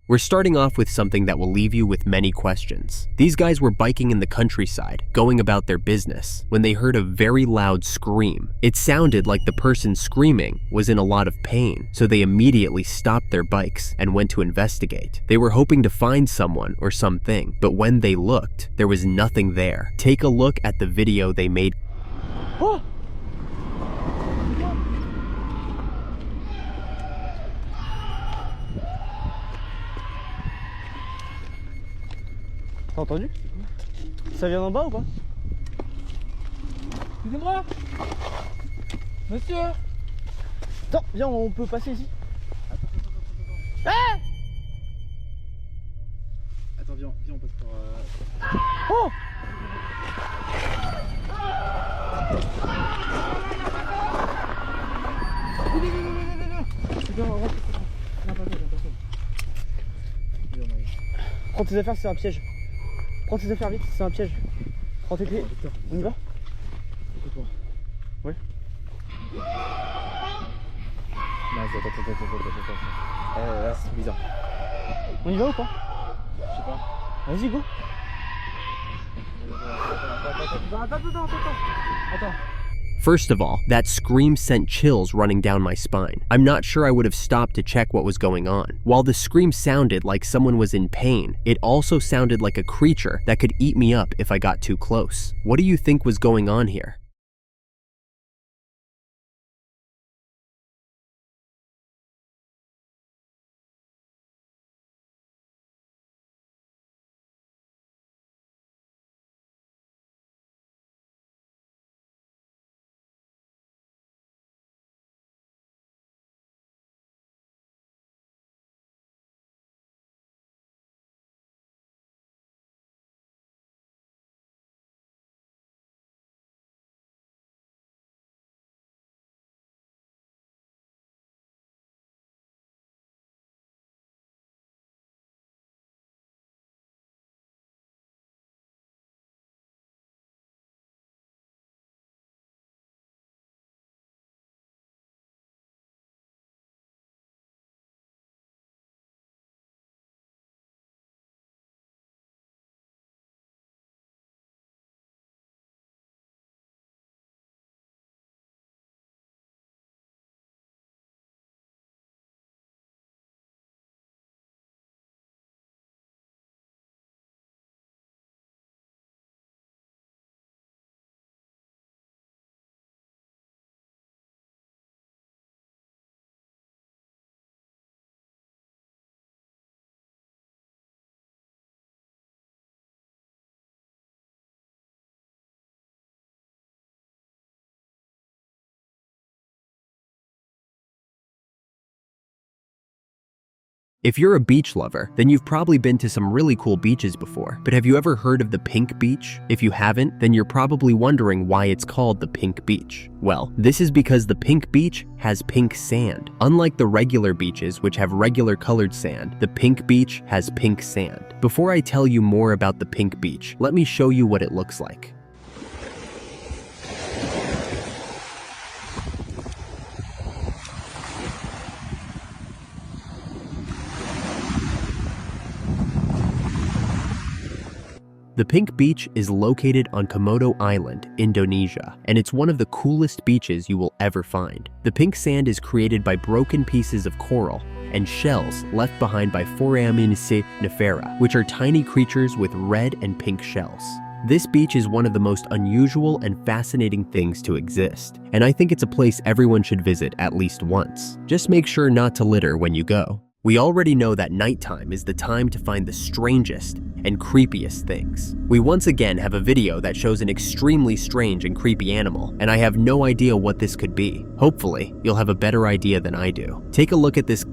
We're starting off with something that will leave you with many questions. These guys were biking in the countryside, going about their business, when they heard a very loud scream. It sounded like the person screaming was in a lot of pain, so they immediately stopped their bikes and went to investigate. They were hoping to find someone or something, but when they looked, there was nothing there. Take a look at the video they made. Oh! T'as entendu? Ça vient d'en bas ou pas? Excusez-moi! Monsieur! Attends, viens, on peut passer ici. Attends. Attends, viens, on passe par... Oh! Viens, rentre. Non, pas toi. Prends tes affaires, c'est un piège. Prends tes affaires vite, c'est un piège. Prends tes clés. On y va? Ouais. Non, attends. Là, c'est bizarre. On y va ou pas? Je sais pas. Vas-y, go. Attends. First of all, that scream sent chills running down my spine. I'm not sure I would have stopped to check what was going on. While the scream sounded like someone was in pain, it also sounded like a creature that could eat me up if I got too close. What do you think was going on here? If you're a beach lover, then you've probably been to some really cool beaches before. But have you ever heard of the Pink Beach? If you haven't, then you're probably wondering why it's called the Pink Beach. Well, this is because the Pink Beach has pink sand. Unlike the regular beaches, which have regular colored sand, the Pink Beach has pink sand. Before I tell you more about the Pink Beach, let me show you what it looks like. The Pink Beach is located on Komodo Island, Indonesia, and it's one of the coolest beaches you will ever find. The pink sand is created by broken pieces of coral and shells left behind by foraminifera, which are tiny creatures with red and pink shells. This beach is one of the most unusual and fascinating things to exist, and I think it's a place everyone should visit at least once. Just make sure not to litter when you go. We already know that nighttime is the time to find the strangest and creepiest things. We once again have a video that shows an extremely strange and creepy animal, and I have no idea what this could be. Hopefully, you'll have a better idea than I do. Take a look at this.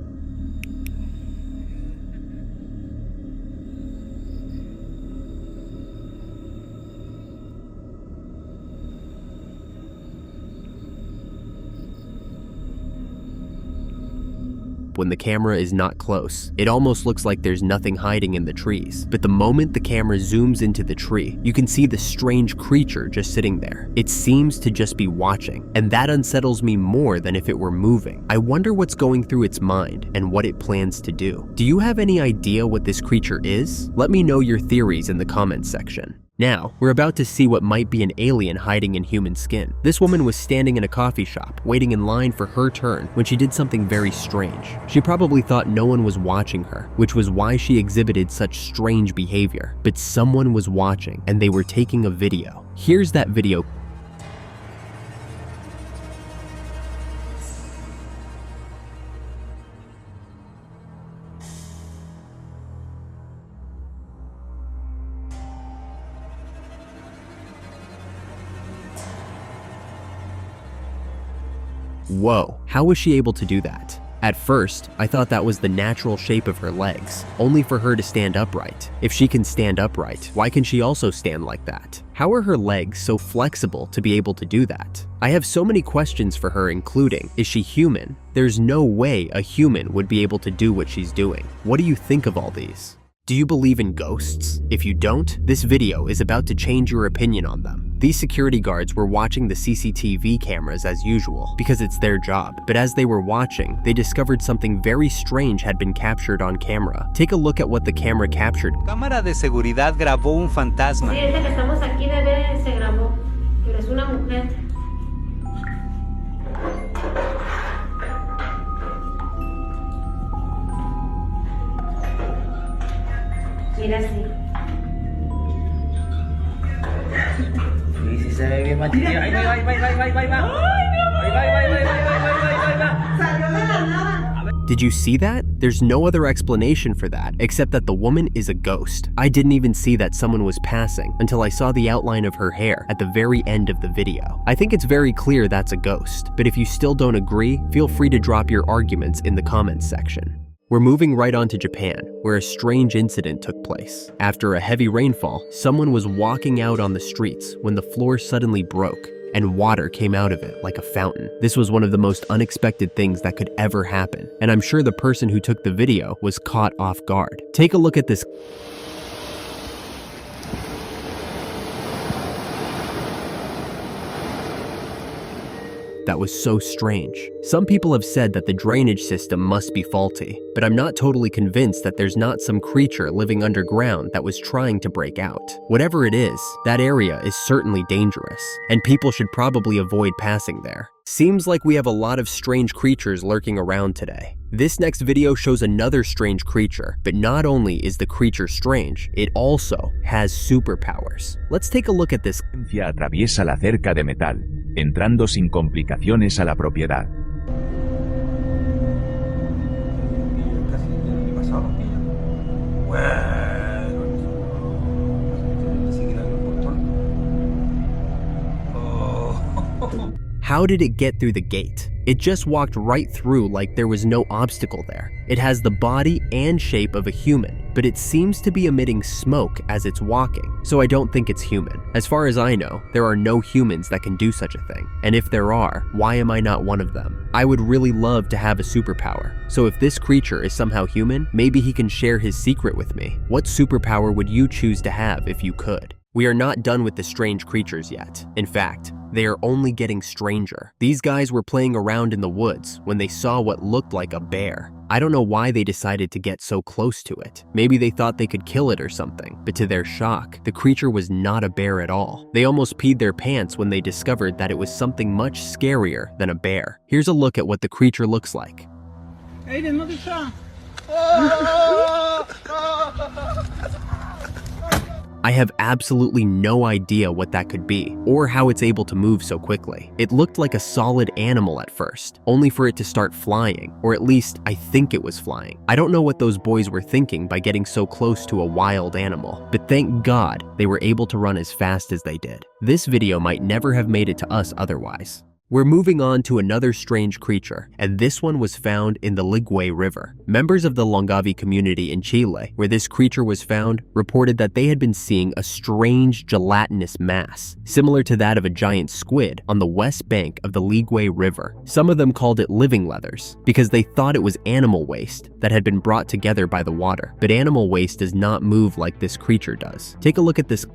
when the camera is not close. It almost looks like there's nothing hiding in the trees. But the moment the camera zooms into the tree, you can see the strange creature just sitting there. It seems to just be watching, and that unsettles me more than if it were moving. I wonder what's going through its mind and what it plans to do. Do you have any idea what this creature is? Let me know your theories in the comments section. Now, we're about to see what might be an alien hiding in human skin. This woman was standing in a coffee shop, waiting in line for her turn when she did something very strange. She probably thought no one was watching her, which was why she exhibited such strange behavior. But someone was watching, and they were taking a video. Here's that video. Whoa, how was she able to do that? At first, I thought that was the natural shape of her legs, only for her to stand upright. If she can stand upright, why can she also stand like that? How are her legs so flexible to be able to do that? I have so many questions for her, including, is she human? There's no way a human would be able to do what she's doing. What do you think of all these? Do you believe in ghosts? If you don't, this video is about to change your opinion on them. These security guards were watching the CCTV cameras as usual because it's their job, but as they were watching, they discovered something very strange had been captured on camera. Take a look at what the camera captured. Cámara de seguridad grabó un fantasma. Sí, desde que estamos aquí se grabó, pero es una mujer. Mira así. Sí, se ve bien machito. Ahí va. Salió de la nada. Did you see that? There's no other explanation for that, except that the woman is a ghost. I didn't even see that someone was passing until I saw the outline of her hair at the very end of the video. I think it's very clear that's a ghost, but if you still don't agree, feel free to drop your arguments in the comments section. We're moving right on to Japan, where a strange incident took place. After a heavy rainfall, someone was walking out on the streets when the floor suddenly broke and water came out of it like a fountain. This was one of the most unexpected things that could ever happen, and I'm sure the person who took the video was caught off guard. Take a look at this. That was so strange. Some people have said that the drainage system must be faulty, but I'm not totally convinced that there's not some creature living underground that was trying to break out. Whatever it is, that area is certainly dangerous, and people should probably avoid passing there. Seems like we have a lot of strange creatures lurking around today. This next video shows another strange creature, but not only is the creature strange, it also has superpowers. Let's take a look at this. Atraviesa la cerca de metal, entrando sin complicaciones a la propiedad. How did it get through the gate? It just walked right through like there was no obstacle there. It has the body and shape of a human, but it seems to be emitting smoke as it's walking, so I don't think it's human. As far as I know, there are no humans that can do such a thing, and if there are, why am I not one of them? I would really love to have a superpower, so if this creature is somehow human, maybe he can share his secret with me. What superpower would you choose to have if you could? We are not done with the strange creatures yet. In fact, they are only getting stranger. These guys were playing around in the woods when they saw what looked like a bear. I don't know why they decided to get so close to it. Maybe they thought they could kill it or something, but to their shock, the creature was not a bear at all. They almost peed their pants when they discovered that it was something much scarier than a bear. Here's a look at what the creature looks like. I have absolutely no idea what that could be, or how it's able to move so quickly. It looked like a solid animal at first, only for it to start flying, or at least I think it was flying. I don't know what those boys were thinking by getting so close to a wild animal, but thank God they were able to run as fast as they did. This video might never have made it to us otherwise. We're moving on to another strange creature, and this one was found in the Ligüe River. Members of the Longavi community in Chile, where this creature was found, reported that they had been seeing a strange gelatinous mass, similar to that of a giant squid, on the west bank of the Ligüe River. Some of them called it living leathers, because they thought it was animal waste that had been brought together by the water. But animal waste does not move like this creature does. Take a look at this.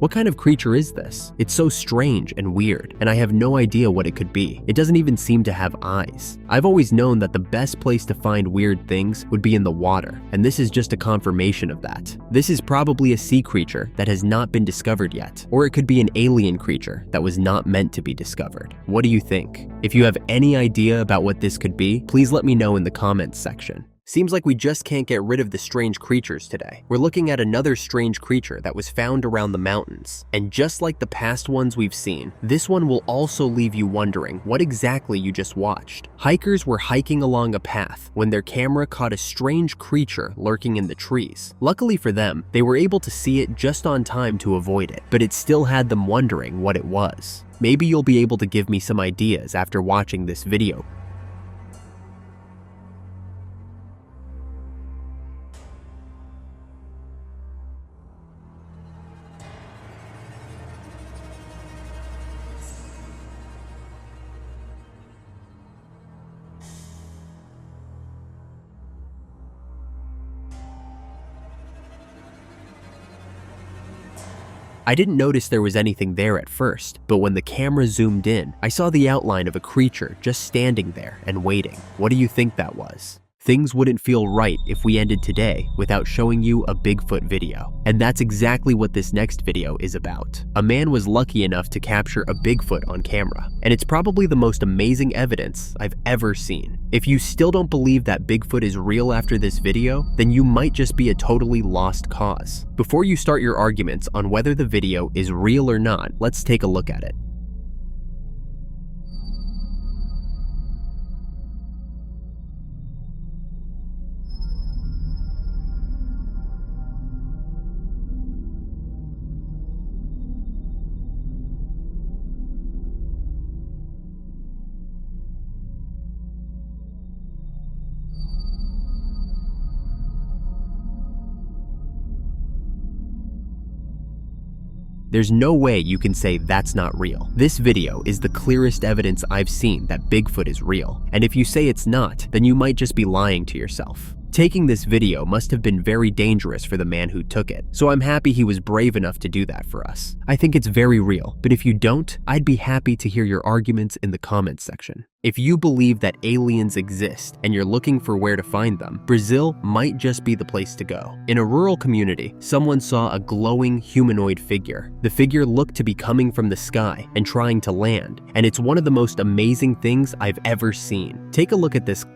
What kind of creature is this? It's so strange and weird, and I have no idea what it could be. It doesn't even seem to have eyes. I've always known that the best place to find weird things would be in the water, and this is just a confirmation of that. This is probably a sea creature that has not been discovered yet, or it could be an alien creature that was not meant to be discovered. What do you think? If you have any idea about what this could be, please let me know in the comments section. Seems like we just can't get rid of the strange creatures today. We're looking at another strange creature that was found around the mountains. And just like the past ones we've seen, this one will also leave you wondering what exactly you just watched. Hikers were hiking along a path when their camera caught a strange creature lurking in the trees. Luckily for them, they were able to see it just on time to avoid it, but it still had them wondering what it was. Maybe you'll be able to give me some ideas after watching this video. I didn't notice there was anything there at first, but when the camera zoomed in, I saw the outline of a creature just standing there and waiting. What do you think that was? Things wouldn't feel right if we ended today without showing you a Bigfoot video. And that's exactly what this next video is about. A man was lucky enough to capture a Bigfoot on camera, and it's probably the most amazing evidence I've ever seen. If you still don't believe that Bigfoot is real after this video, then you might just be a totally lost cause. Before you start your arguments on whether the video is real or not, let's take a look at it. There's no way you can say that's not real. This video is the clearest evidence I've seen that Bigfoot is real. And if you say it's not, then you might just be lying to yourself. Taking this video must have been very dangerous for the man who took it, so I'm happy he was brave enough to do that for us. I think it's very real, but if you don't, I'd be happy to hear your arguments in the comments section. If you believe that aliens exist and you're looking for where to find them, Brazil might just be the place to go. In a rural community, someone saw a glowing humanoid figure. The figure looked to be coming from the sky and trying to land, and it's one of the most amazing things I've ever seen. Take a look at this.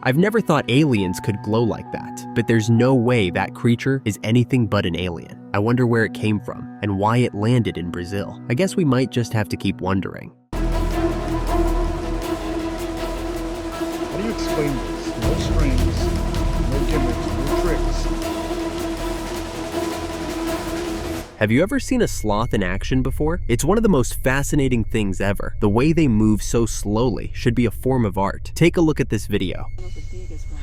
I've never thought aliens could glow like that, but there's no way that creature is anything but an alien. I wonder where it came from and why it landed in Brazil. I guess we might just have to keep wondering. How do you explain this? No strings, no gimmicks, no tricks. Have you ever seen a sloth in action before? It's one of the most fascinating things ever. The way they move so slowly should be a form of art. Take a look at this video. One of the biggest ones.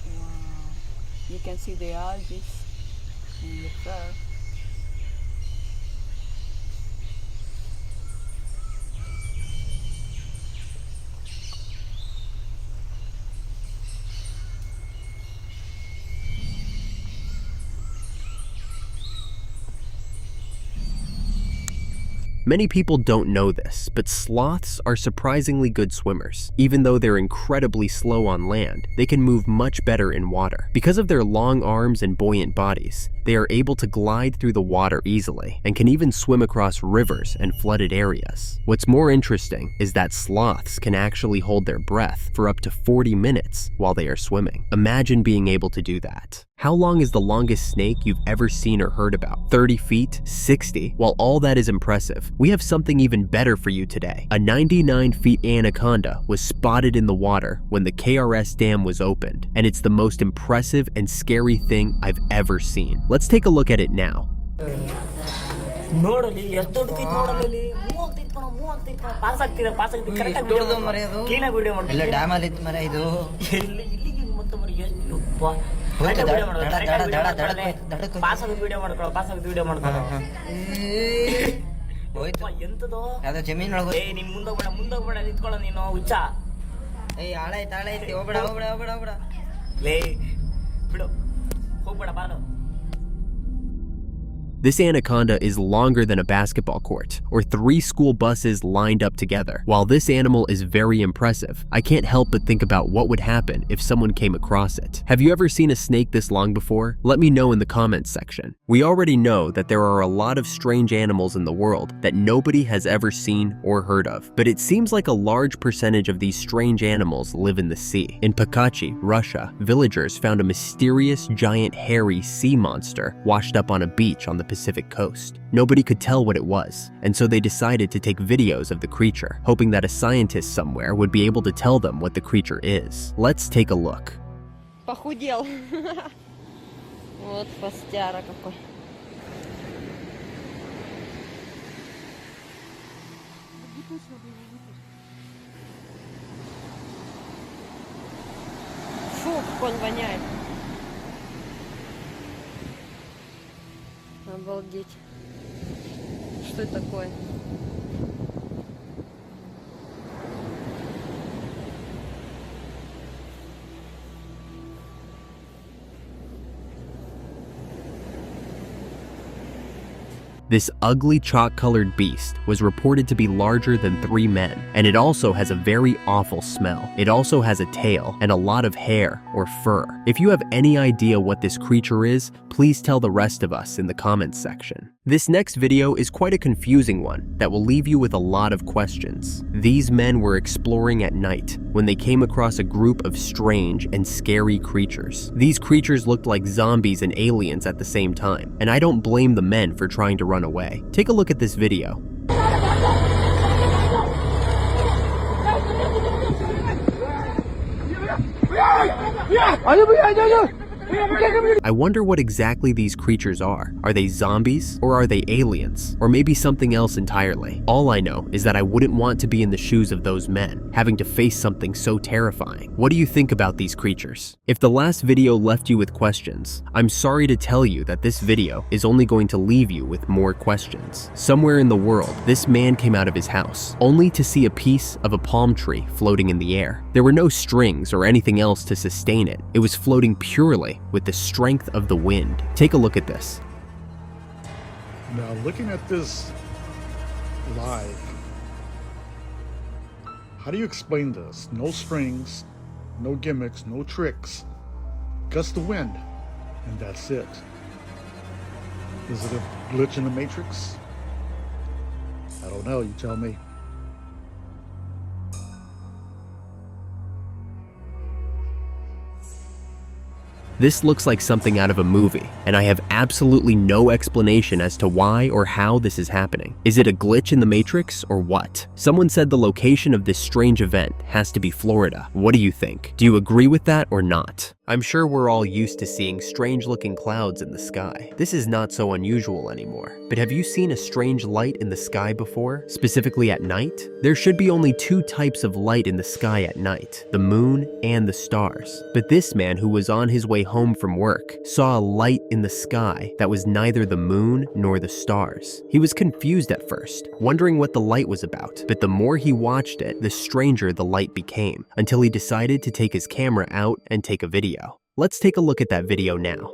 Wow, you can see the algae in the fur. Many people don't know this, but sloths are surprisingly good swimmers. Even though they're incredibly slow on land, they can move much better in water. Because of their long arms and buoyant bodies, they are able to glide through the water easily and can even swim across rivers and flooded areas. What's more interesting is that sloths can actually hold their breath for up to 40 minutes while they are swimming. Imagine being able to do that. How long is the longest snake you've ever seen or heard about? 30 feet? 60? While all that is impressive, we have something even better for you today. A 99-feet anaconda was spotted in the water when the KRS dam was opened, and it's the most impressive and scary thing I've ever seen. Let's take a look at it now. This anaconda is longer than a basketball court, or 3 school buses lined up together. While this animal is very impressive, I can't help but think about what would happen if someone came across it. Have you ever seen a snake this long before? Let me know in the comments section. We already know that there are a lot of strange animals in the world that nobody has ever seen or heard of, but it seems like a large percentage of these strange animals live in the sea. In Pakachi, Russia, villagers found a mysterious giant hairy sea monster washed up on a beach on the Pacific coast. Nobody could tell what it was, and so they decided to take videos of the creature, hoping that a scientist somewhere would be able to tell them what the creature is. Let's take a look. Похудел. Вот хвостяра какой. Фу, как он воняет. Обалдеть. Что это такое? This ugly chalk-colored beast was reported to be larger than 3 men, and it also has a very awful smell. It also has a tail and a lot of hair or fur. If you have any idea what this creature is, please tell the rest of us in the comments section. This next video is quite a confusing one that will leave you with a lot of questions. These men were exploring at night when they came across a group of strange and scary creatures. These creatures looked like zombies and aliens at the same time, and I don't blame the men for trying to run away. Take a look at this video. I wonder what exactly these creatures are. Are they zombies? Or are they aliens? Or maybe something else entirely? All I know is that I wouldn't want to be in the shoes of those men, having to face something so terrifying. What do you think about these creatures? If the last video left you with questions, I'm sorry to tell you that this video is only going to leave you with more questions. Somewhere in the world, this man came out of his house, only to see a piece of a palm tree floating in the air. There were no strings or anything else to sustain it. It was floating purely with the strength of the wind. Take a look at this. Now, looking at this live, how do you explain this? No strings, no gimmicks, no tricks, gust of wind, and that's it. Is it a glitch in the Matrix? I don't know, you tell me. This looks like something out of a movie, and I have absolutely no explanation as to why or how this is happening. Is it a glitch in the Matrix or what? Someone said the location of this strange event has to be Florida. What do you think? Do you agree with that or not? I'm sure we're all used to seeing strange-looking clouds in the sky. This is not so unusual anymore. But have you seen a strange light in the sky before, specifically at night? There should be only two types of light in the sky at night, the moon and the stars. But this man who was on his way home from work saw a light in the sky that was neither the moon nor the stars. He was confused at first, wondering what the light was about, but the more he watched it, the stranger the light became, until he decided to take his camera out and take a video. Let's take a look at that video now.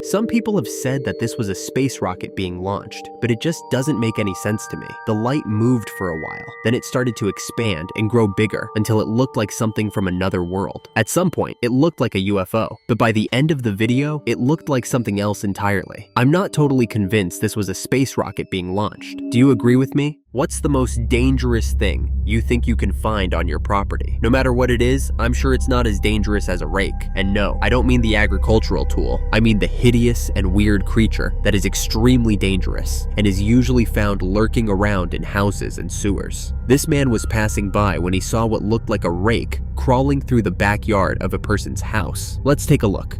Some people have said that this was a space rocket being launched, but it just doesn't make any sense to me. The light moved for a while, then it started to expand and grow bigger until it looked like something from another world. At some point, it looked like a UFO, but by the end of the video, it looked like something else entirely. I'm not totally convinced this was a space rocket being launched. Do you agree with me? What's the most dangerous thing you think you can find on your property? No matter what it is, I'm sure it's not as dangerous as a rake. And no, I don't mean the agricultural tool. I mean the hideous and weird creature that is extremely dangerous and is usually found lurking around in houses and sewers. This man was passing by when he saw what looked like a rake crawling through the backyard of a person's house. Let's take a look.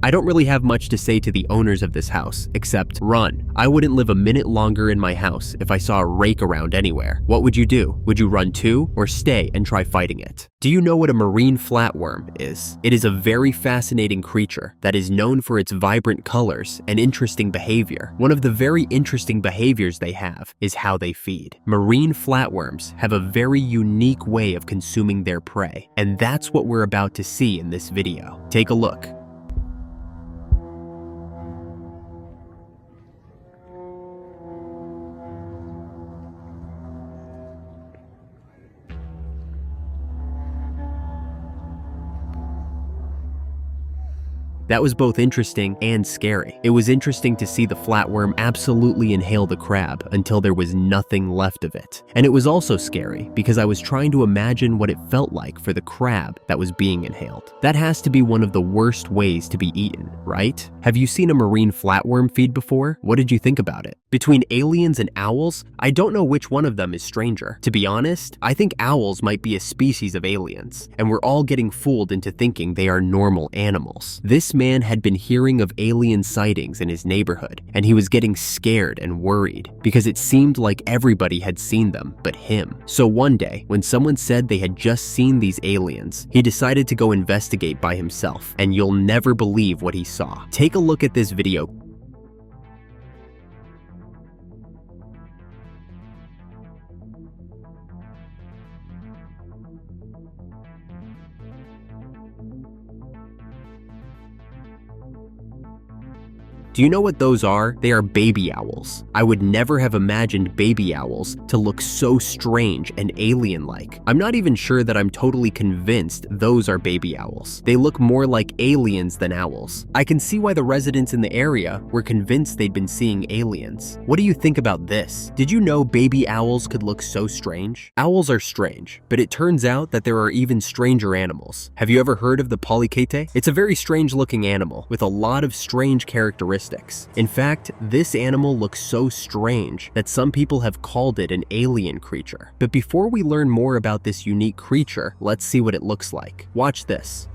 I don't really have much to say to the owners of this house, except run. I wouldn't live a minute longer in my house if I saw a rake around anywhere. What would you do? Would you run too, or stay and try fighting it? Do you know what a marine flatworm is? It is a very fascinating creature that is known for its vibrant colors and interesting behavior. One of the very interesting behaviors they have is how they feed. Marine flatworms have a very unique way of consuming their prey, and that's what we're about to see in this video. Take a look. That was both interesting and scary. It was interesting to see the flatworm absolutely inhale the crab until there was nothing left of it. And it was also scary because I was trying to imagine what it felt like for the crab that was being inhaled. That has to be one of the worst ways to be eaten, right? Have you seen a marine flatworm feed before? What did you think about it? Between aliens and owls, I don't know which one of them is stranger. To be honest, I think owls might be a species of aliens, and we're all getting fooled into thinking they are normal animals. This man had been hearing of alien sightings in his neighborhood, and he was getting scared and worried because it seemed like everybody had seen them but him. So one day, when someone said they had just seen these aliens, he decided to go investigate by himself, and you'll never believe what he saw. Take a look at this video. Do you know what those are? They are baby owls. I would never have imagined baby owls to look so strange and alien-like. I'm not even sure that I'm totally convinced those are baby owls. They look more like aliens than owls. I can see why the residents in the area were convinced they'd been seeing aliens. What do you think about this? Did you know baby owls could look so strange? Owls are strange, but it turns out that there are even stranger animals. Have you ever heard of the polychaete? It's a very strange looking animal with a lot of strange characteristics. In fact, this animal looks so strange that some people have called it an alien creature. But before we learn more about this unique creature, let's see what it looks like. Watch this.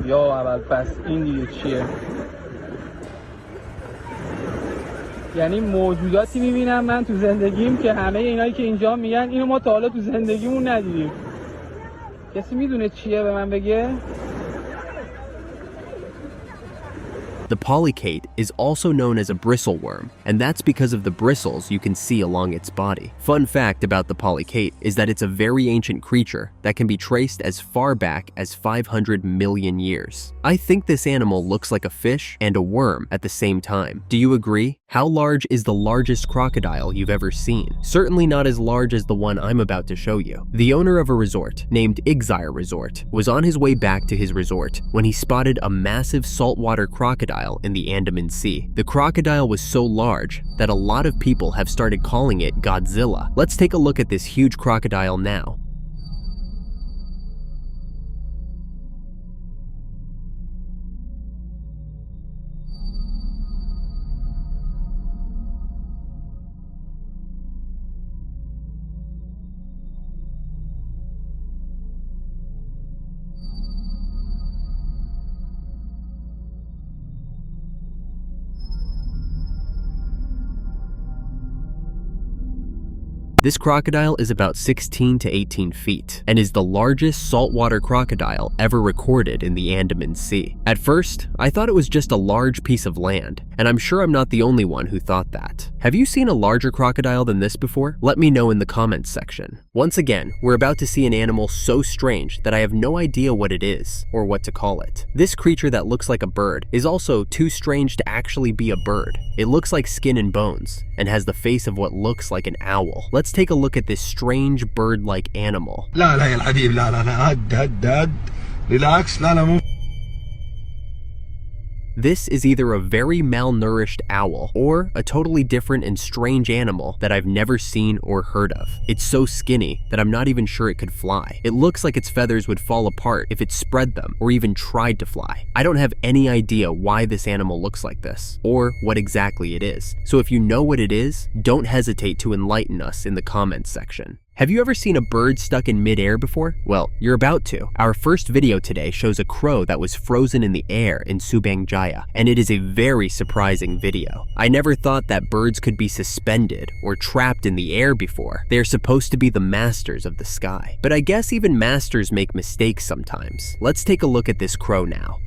یا اول پس این دیگه چیه؟ یعنی موجوداتی میبینم من تو زندگیم که همه اینایی که اینجا میگن اینو ما تا حالا تو زندگیمون ندیدیم. کسی میدونه چیه به من بگه؟ The polychaete is also known as a bristleworm, and that's because of the bristles you can see along its body. Fun fact about the polychaete is that it's a very ancient creature that can be traced as far back as 500 million years. I think this animal looks like a fish and a worm at the same time. Do you agree? How large is the largest crocodile you've ever seen? Certainly not as large as the one I'm about to show you. The owner of a resort, named Exire Resort, was on his way back to his resort when he spotted a massive saltwater crocodile in the Andaman Sea. The crocodile was so large that a lot of people have started calling it Godzilla. Let's take a look at this huge crocodile now. This crocodile is about 16 to 18 feet and is the largest saltwater crocodile ever recorded in the Andaman Sea. At first, I thought it was just a large piece of land, and I'm sure I'm not the only one who thought that. Have you seen a larger crocodile than this before? Let me know in the comments section. Once again, we're about to see an animal so strange that I have no idea what it is or what to call it. This creature that looks like a bird is also too strange to actually be a bird. It looks like skin and bones and has the face of what looks like an owl. Let's take a look at this strange bird-like animal. This is either a very malnourished owl or a totally different and strange animal that I've never seen or heard of. It's so skinny that I'm not even sure it could fly. It looks like its feathers would fall apart if it spread them or even tried to fly. I don't have any idea why this animal looks like this or what exactly it is. So if you know what it is, don't hesitate to enlighten us in the comments section. Have you ever seen a bird stuck in midair before? Well, you're about to. Our first video today shows a crow that was frozen in the air in Subang Jaya, and it is a very surprising video. I never thought that birds could be suspended or trapped in the air before. They are supposed to be the masters of the sky. But I guess even masters make mistakes sometimes. Let's take a look at this crow now.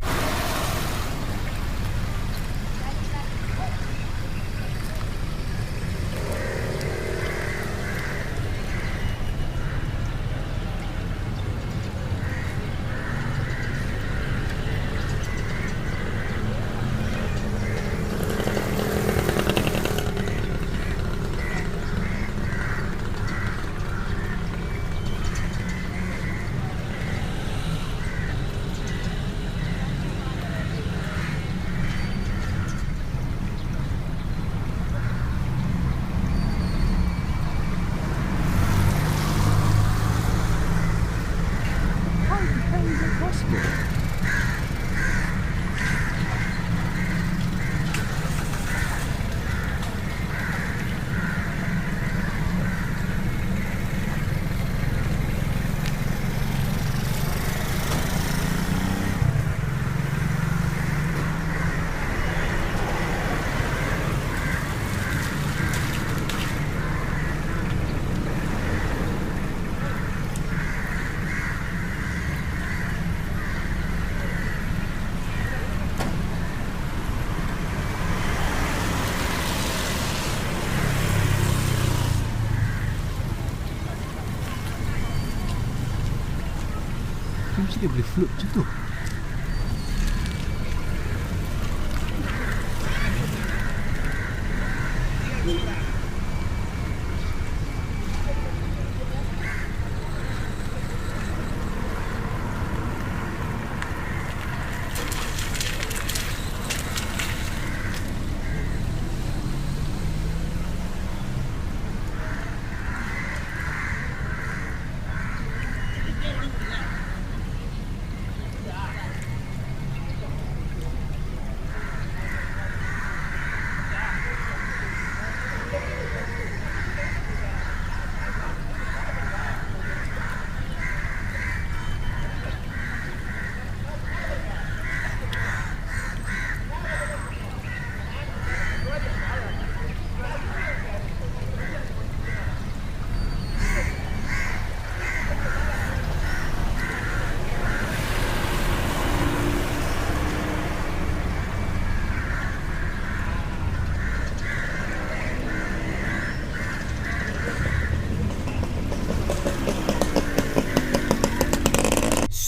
Mesti dia boleh float macam tu.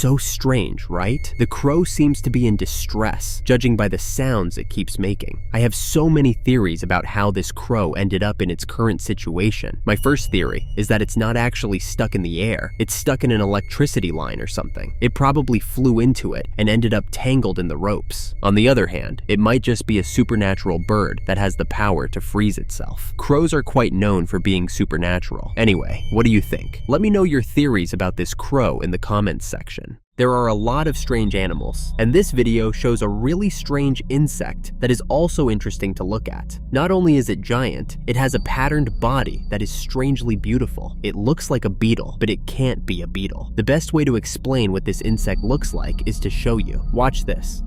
So strange, right? The crow seems to be in distress, judging by the sounds it keeps making. I have so many theories about how this crow ended up in its current situation. My first theory is that it's not actually stuck in the air. It's stuck in an electricity line or something. It probably flew into it and ended up tangled in the ropes. On the other hand, it might just be a supernatural bird that has the power to freeze itself. Crows are quite known for being supernatural. Anyway, what do you think? Let me know your theories about this crow in the comments section. There are a lot of strange animals, and this video shows a really strange insect that is also interesting to look at. Not only is it giant, it has a patterned body that is strangely beautiful. It looks like a beetle, but it can't be a beetle. The best way to explain what this insect looks like is to show you. Watch this.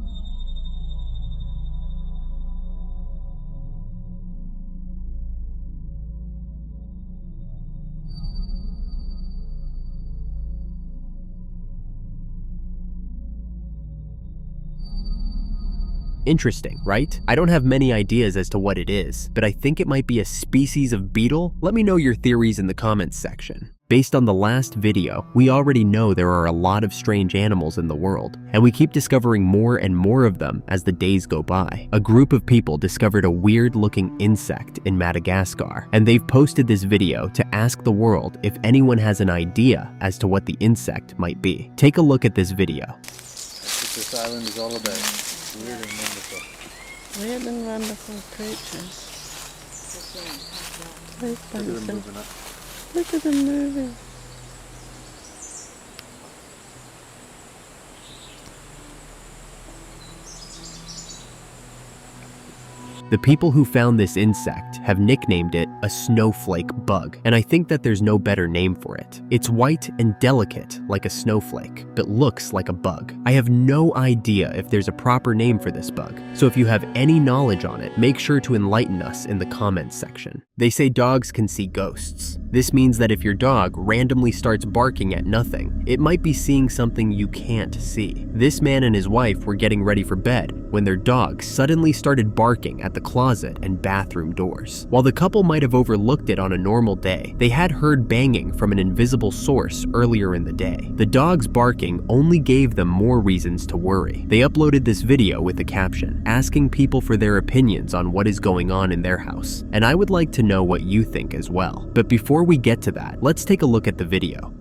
Interesting, right? I don't have many ideas as to what it is, but I think it might be a species of beetle. Let me know your theories in the comments section. Based on the last video, we already know there are a lot of strange animals in the world, and we keep discovering more and more of them as the days go by. A group of people discovered a weird-looking insect in Madagascar, and they've posted this video to ask the world if anyone has an idea as to what the insect might be. Take a look at this video. That's what this island is all about. Weird and wonderful. Weird and wonderful creatures. Look at them moving up. Look at them moving. The people who found this insect have nicknamed it a snowflake bug, and I think that there's no better name for it. It's white and delicate like a snowflake, but looks like a bug. I have no idea if there's a proper name for this bug, so if you have any knowledge on it, make sure to enlighten us in the comments section. They say dogs can see ghosts. This means that if your dog randomly starts barking at nothing, it might be seeing something you can't see. This man and his wife were getting ready for bed when their dog suddenly started barking at the closet and bathroom doors. While the couple might have overlooked it on a normal day, they had heard banging from an invisible source earlier in the day. The dog's barking only gave them more reasons to worry. They uploaded this video with a caption, asking people for their opinions on what is going on in their house. And I would like to know what you think as well. But before we get to that, let's take a look at the video.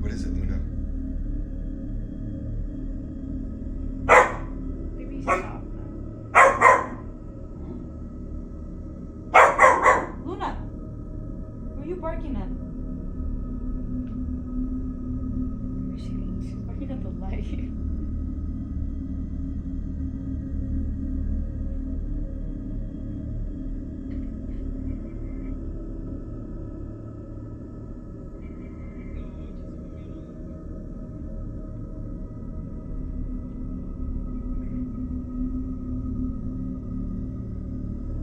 What is it, Luna? Baby, stop. Luna, who are you barking at? She's barking at the light.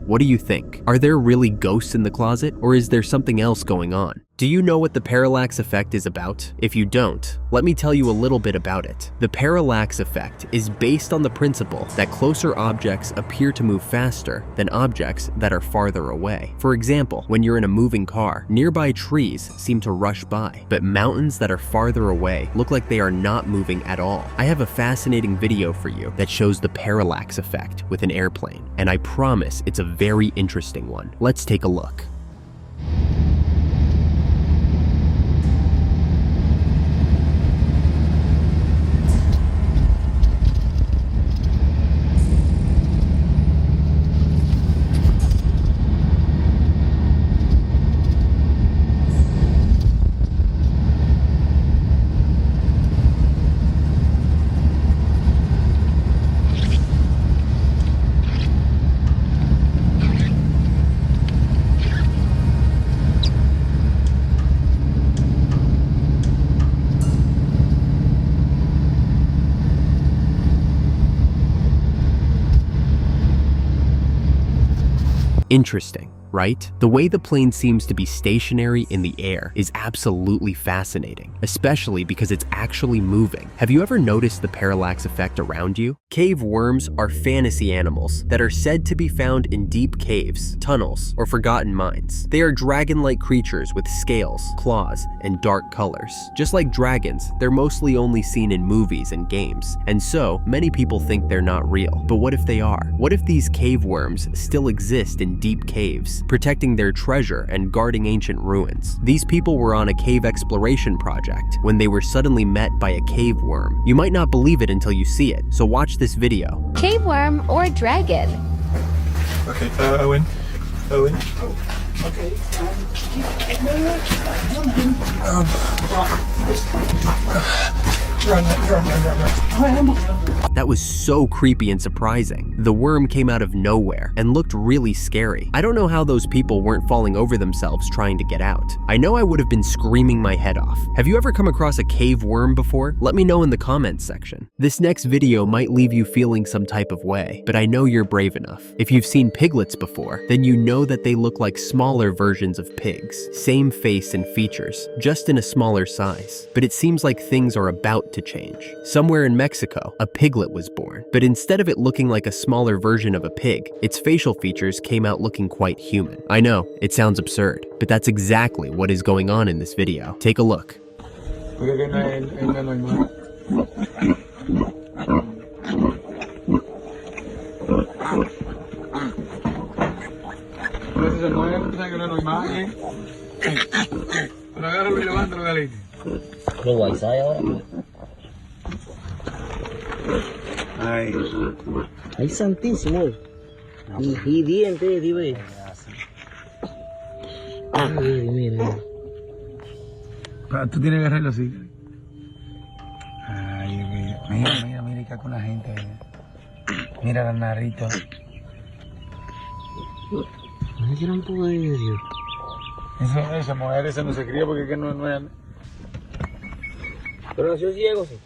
What do you think? Are there really ghosts in the closet, or is there something else going on? Do you know what the parallax effect is about? If you don't, let me tell you a little bit about it. The parallax effect is based on the principle that closer objects appear to move faster than objects that are farther away. For example, when you're in a moving car, nearby trees seem to rush by, but mountains that are farther away look like they are not moving at all. I have a fascinating video for you that shows the parallax effect with an airplane, and I promise it's a very interesting one. Let's take a look. Interesting, right? The way the plane seems to be stationary in the air is absolutely fascinating, especially because it's actually moving. Have you ever noticed the parallax effect around you? Cave worms are fantasy animals that are said to be found in deep caves, tunnels, or forgotten mines. They are dragon-like creatures with scales, claws, and dark colors. Just like dragons, they're mostly only seen in movies and games, and so many people think they're not real. But what if they are? What if these cave worms still exist in deep caves? pigs, protecting their treasure and guarding ancient ruins. These people were on a cave exploration project when they were suddenly met by a cave worm. You might not believe it until you see it, so watch this video. Cave worm or dragon? Okay, Owen. Okay. Run. That was so creepy and surprising. The worm came out of nowhere and looked really scary. I don't know how those people weren't falling over themselves trying to get out. I know I would have been screaming my head off. Have you ever come across a cave worm before? Let me know in the comments section. This next video might leave you feeling some type of way, but I know you're brave enough. If you've seen piglets before, then you know that they look like smaller versions of pigs. Same face and features, just in a smaller size. But it seems like things are about to change. Somewhere in Mexico, a piglet was born, but instead of it looking like a smaller version of a pig, its facial features came out looking quite human. I know, it sounds absurd, but that's exactly what is going on in this video. Take a look. Ay, santísimo. Y dientes, dime. Ay, mira. Tú tienes que arreglarlo así. Ay, mira acá con la gente. Mira la narita. Ay, gran poder de Dios. Esa mujer esa no se cría porque que no es... Pero nació ciego, sí.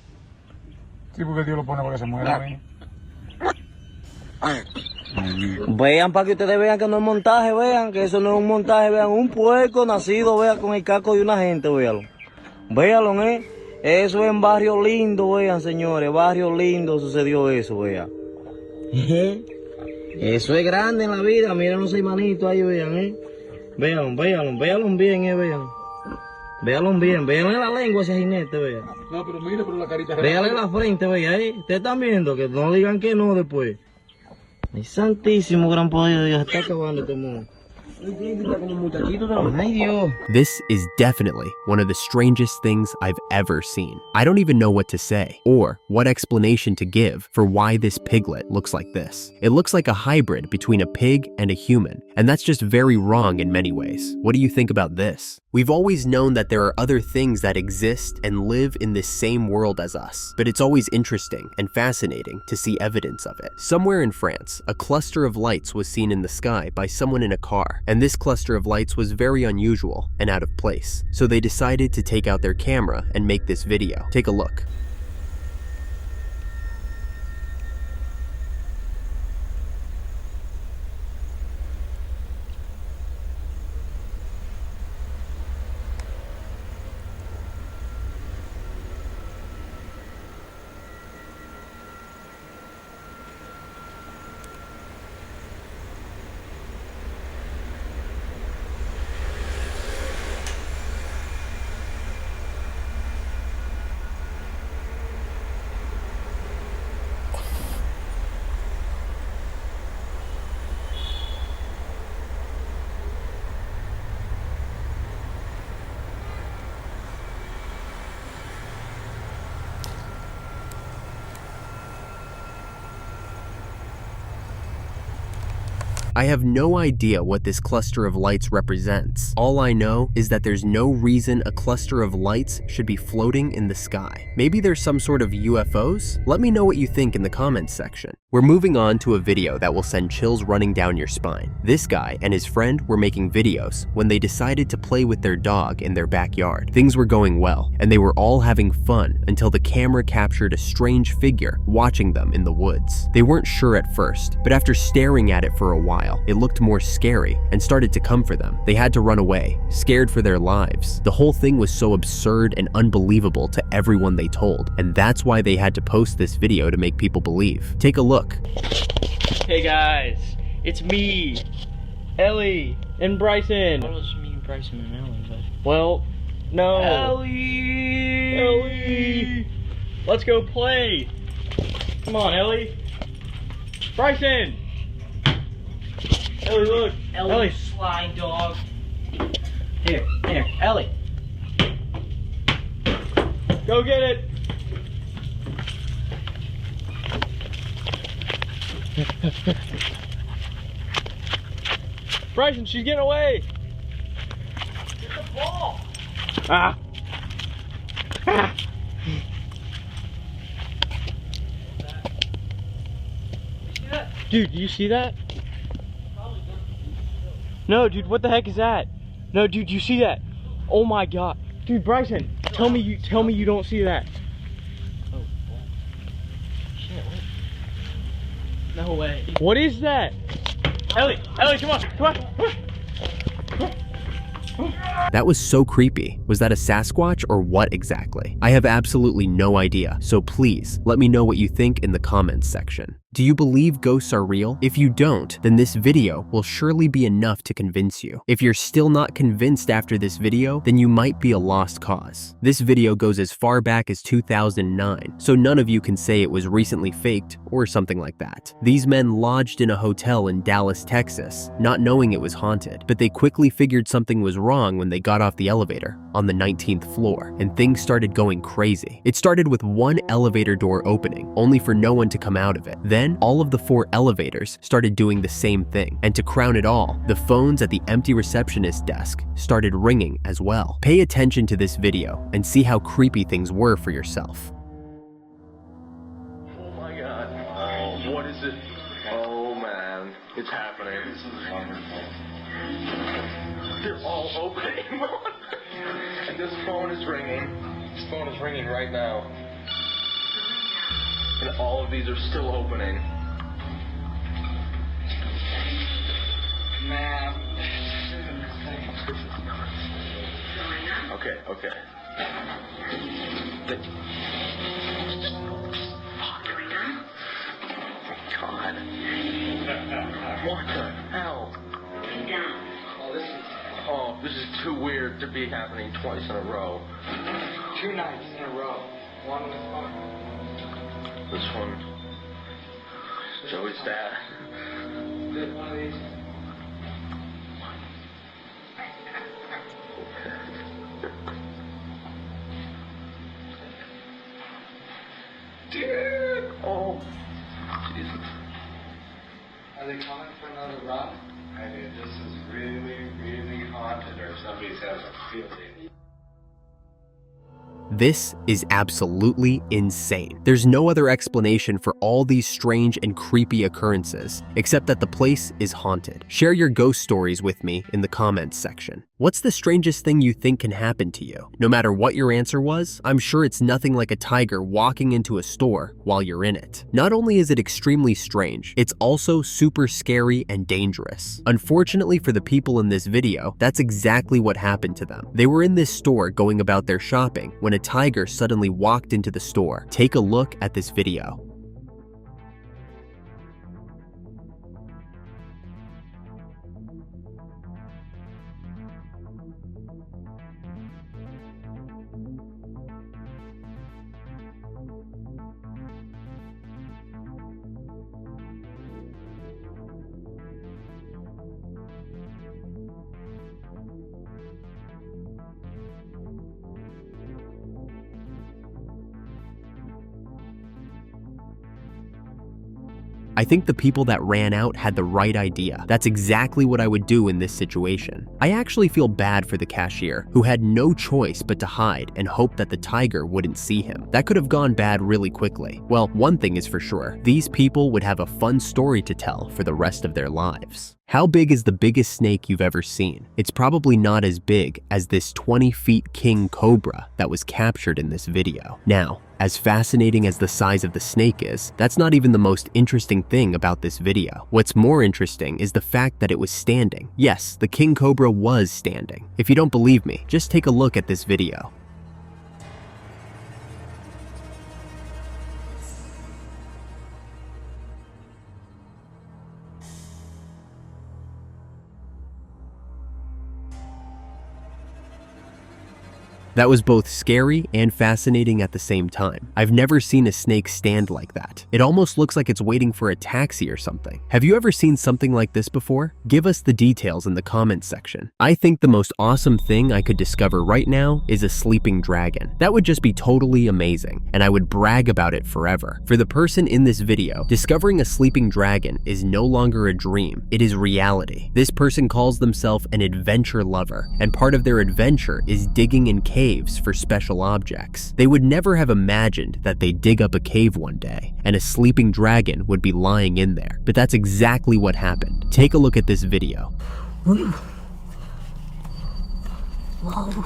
Sí, porque Dios lo pone para que se muera. Vean para que ustedes vean que no es montaje, vean que eso no es un montaje, vean un puerco nacido, vean con el casco de una gente, véanlo. Véanlo, eso es en Barrio Lindo, vean señores, Barrio Lindo sucedió eso, vean. Eso es grande en la vida, miren los hermanitos ahí, vean, Véanlo bien, vean. Véanlo bien, vean la lengua ese jinete, vean. No, pero mira, pero la carita... Véanle la frente, vean, ustedes están viendo, que no digan que no después. Ay, santísimo gran poder de Dios, está acabando este mundo. Ay, Dios. This is definitely one of the strangest things I've ever seen. I don't even know what to say or what explanation to give for why this piglet looks like this. It looks like a hybrid between a pig and a human, and that's just very wrong in many ways. What do you think about this? We've always known that there are other things that exist and live in this same world as us, but it's always interesting and fascinating to see evidence of it. Somewhere in France, a cluster of lights was seen in the sky by someone in a car, and this cluster of lights was very unusual and out of place. So they decided to take out their camera and make this video. Take a look. I have no idea what this cluster of lights represents. All I know is that there's no reason a cluster of lights should be floating in the sky. Maybe there's some sort of UFOs? Let me know what you think in the comments section. We're moving on to a video that will send chills running down your spine. This guy and his friend were making videos when they decided to play with their dog in their backyard. Things were going well, and they were all having fun until the camera captured a strange figure watching them in the woods. They weren't sure at first, but after staring at it for a while, it looked more scary and started to come for them. They had to run away, scared for their lives. The whole thing was so absurd and unbelievable to everyone they told, and that's why they had to post this video to make people believe. Take a look. Hey guys, it's me, Ellie, and Bryson. What does mean Bryson and Ellie? But... Well, no. Ellie! Let's go play. Come on, Ellie. Bryson! Ellie, look. Ellie, slide dog. Here, Ellie. Go get it. Bryson, she's getting away. Get the ball. Ah. Dude, do you see that? No, dude, what the heck is that? No, dude, you see that? Oh my god. Dude, Bryson, tell me you don't see that. Oh, shit, what? No way. What is that? Ellie, come on, come on. That was so creepy. Was that a Sasquatch or what exactly? I have absolutely no idea, so please let me know what you think in the comments section. Do you believe ghosts are real? If you don't, then this video will surely be enough to convince you. If you're still not convinced after this video, then you might be a lost cause. This video goes as far back as 2009, so none of you can say it was recently faked or something like that. These men lodged in a hotel in Dallas, Texas, not knowing it was haunted, but they quickly figured something was wrong when they got off the elevator on the 19th floor, and things started going crazy. It started with one elevator door opening, only for no one to come out of it. Then all of the 4 elevators started doing the same thing, and to crown it all, the phones at the empty receptionist desk started ringing as well. Pay attention to this video and see how creepy things were for yourself. Oh my god. What is it? Oh man. It's happening. This is wonderful. They're all opening. And this phone is ringing. This phone is ringing right now. And all of these are still opening. Man. Okay. God. What the hell? Oh, this is too weird to be happening twice in a row. 2 nights in a row. One was fun. This one, Joey's dad. One of these. Dude! Oh, Jesus. Are they coming for another run? I mean, this is really, really haunted, or somebody has a field day. This is absolutely insane. There's no other explanation for all these strange and creepy occurrences, except that the place is haunted. Share your ghost stories with me in the comments section. What's the strangest thing you think can happen to you? No matter what your answer was, I'm sure it's nothing like a tiger walking into a store while you're in it. Not only is it extremely strange, it's also super scary and dangerous. Unfortunately for the people in this video, that's exactly what happened to them. They were in this store going about their shopping when a tiger suddenly walked into the store. Take a look at this video. I think the people that ran out had the right idea. That's exactly what I would do in this situation. I actually feel bad for the cashier, who had no choice but to hide and hope that the tiger wouldn't see him. That could have gone bad really quickly. Well, one thing is for sure, these people would have a fun story to tell for the rest of their lives. How big is the biggest snake you've ever seen? It's probably not as big as this 20 feet king cobra that was captured in this video. Now, as fascinating as the size of the snake is, that's not even the most interesting thing about this video. What's more interesting is the fact that it was standing. Yes, the king cobra was standing. If you don't believe me, just take a look at this video. That was both scary and fascinating at the same time. I've never seen a snake stand like that. It almost looks like it's waiting for a taxi or something. Have you ever seen something like this before? Give us the details in the comments section. I think the most awesome thing I could discover right now is a sleeping dragon. That would just be totally amazing, and I would brag about it forever. For the person in this video, discovering a sleeping dragon is no longer a dream, it is reality. This person calls themselves an adventure lover, and part of their adventure is digging in caves for special objects. They would never have imagined that they'd dig up a cave one day, and a sleeping dragon would be lying in there. But that's exactly what happened. Take a look at this video. Wow.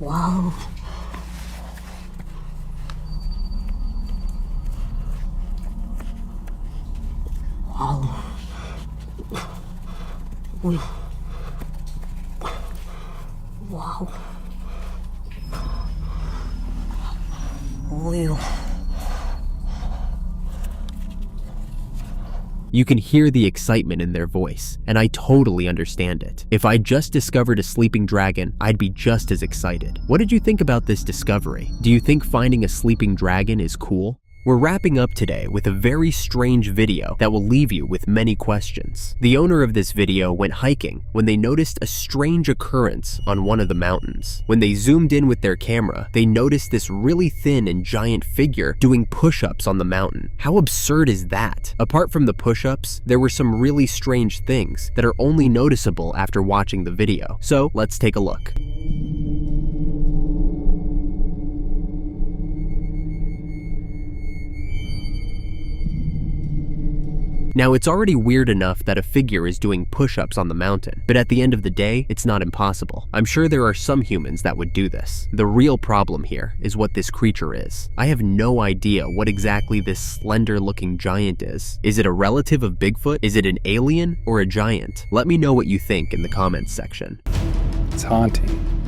Wow. Wow. You can hear the excitement in their voice, and I totally understand it. If I just discovered a sleeping dragon, I'd be just as excited. What did you think about this discovery? Do you think finding a sleeping dragon is cool? We're wrapping up today with a very strange video that will leave you with many questions. The owner of this video went hiking when they noticed a strange occurrence on one of the mountains. When they zoomed in with their camera, they noticed this really thin and giant figure doing push-ups on the mountain. How absurd is that? Apart from the push-ups, there were some really strange things that are only noticeable after watching the video. So let's take a look. Now, it's already weird enough that a figure is doing push-ups on the mountain, but at the end of the day, it's not impossible. I'm sure there are some humans that would do this. The real problem here is what this creature is. I have no idea what exactly this slender-looking giant is. Is it a relative of Bigfoot? Is it an alien or a giant? Let me know what you think in the comments section. It's haunting.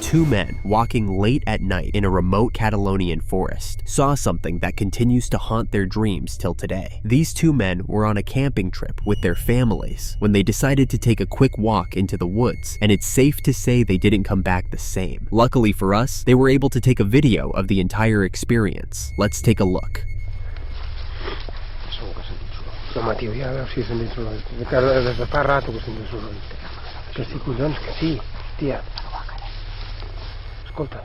Two men walking late at night in a remote Catalonian forest saw something that continues to haunt their dreams till today. These two men were on a camping trip with their families when they decided to take a quick walk into the woods, and it's safe to say they didn't come back the same. Luckily for us, they were able to take a video of the entire experience. Let's take a look. No, ma tio, ja veus si sento solo. Des de fa rato que sento solo. Que sí, collons, que sí, tia. Escolta,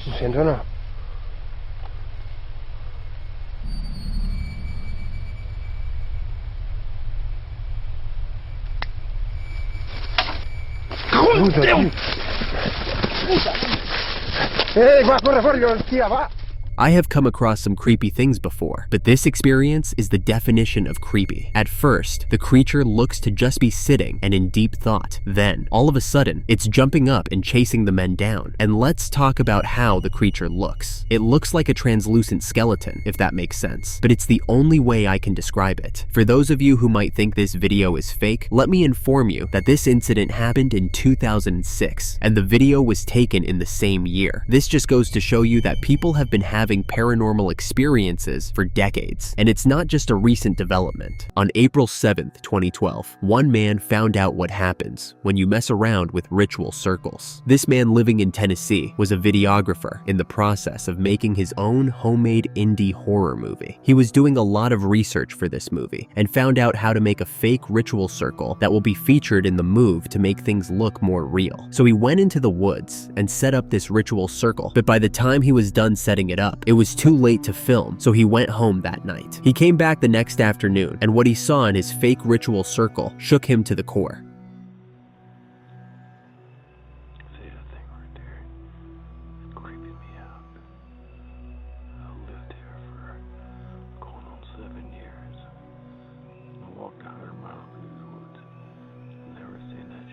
em sents o no? Déu! Va, corre, corre, tia, va! I have come across some creepy things before, but this experience is the definition of creepy. At first, the creature looks to just be sitting and in deep thought. Then, all of a sudden, it's jumping up and chasing the men down. And let's talk about how the creature looks. It looks like a translucent skeleton, if that makes sense, but it's the only way I can describe it. For those of you who might think this video is fake, let me inform you that this incident happened in 2006, and the video was taken in the same year. This just goes to show you that people have been having paranormal experiences for decades, and it's not just a recent development. On April 7th, 2012, one man found out what happens when you mess around with ritual circles. This man living in Tennessee was a videographer in the process of making his own homemade indie horror movie. He was doing a lot of research for this movie and found out how to make a fake ritual circle that will be featured in the move to make things look more real. So he went into the woods and set up this ritual circle, but by the time he was done setting it up, it was too late to film, so he went home that night. He came back the next afternoon, and what he saw in his fake ritual circle shook him to the core. See that thing right there? It's creeping me out. I've lived here for going on 7 years. I walked 100 miles through these woods. Never seen that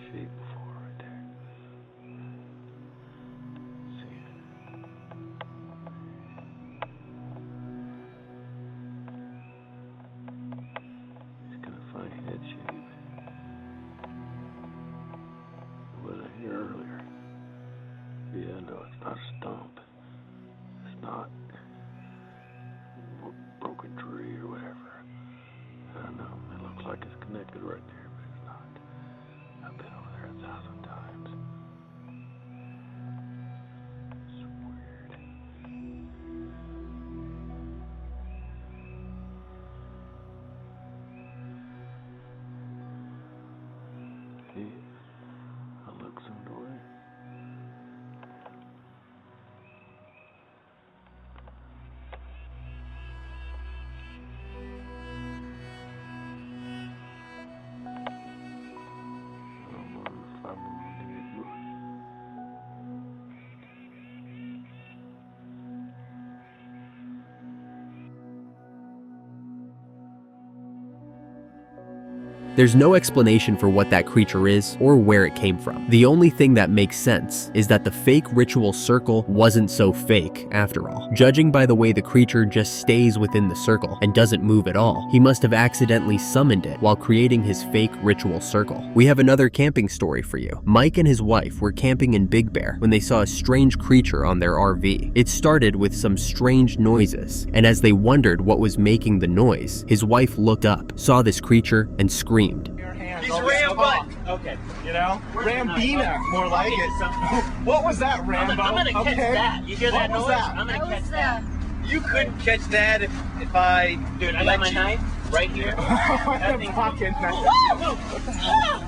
connected right there, but it's not. I've been over there 1,000 times. It's weird. See, I look zoomed away. There's no explanation for what that creature is or where it came from. The only thing that makes sense is that the fake ritual circle wasn't so fake after all. Judging by the way the creature just stays within the circle and doesn't move at all, he must have accidentally summoned it while creating his fake ritual circle. We have another camping story for you. Mike and his wife were camping in Big Bear when they saw a strange creature on their RV. It started with some strange noises, and as they wondered what was making the noise, his wife looked up, saw this creature, and screamed. He's Rambo. Okay, you know? Rambina, more like it. What was that, Rambo? I'm gonna catch that. You hear that noise? That? I'm gonna catch that. You couldn't catch that if I... Dude, I got my knife right here. That thing pocket knife. What the hell?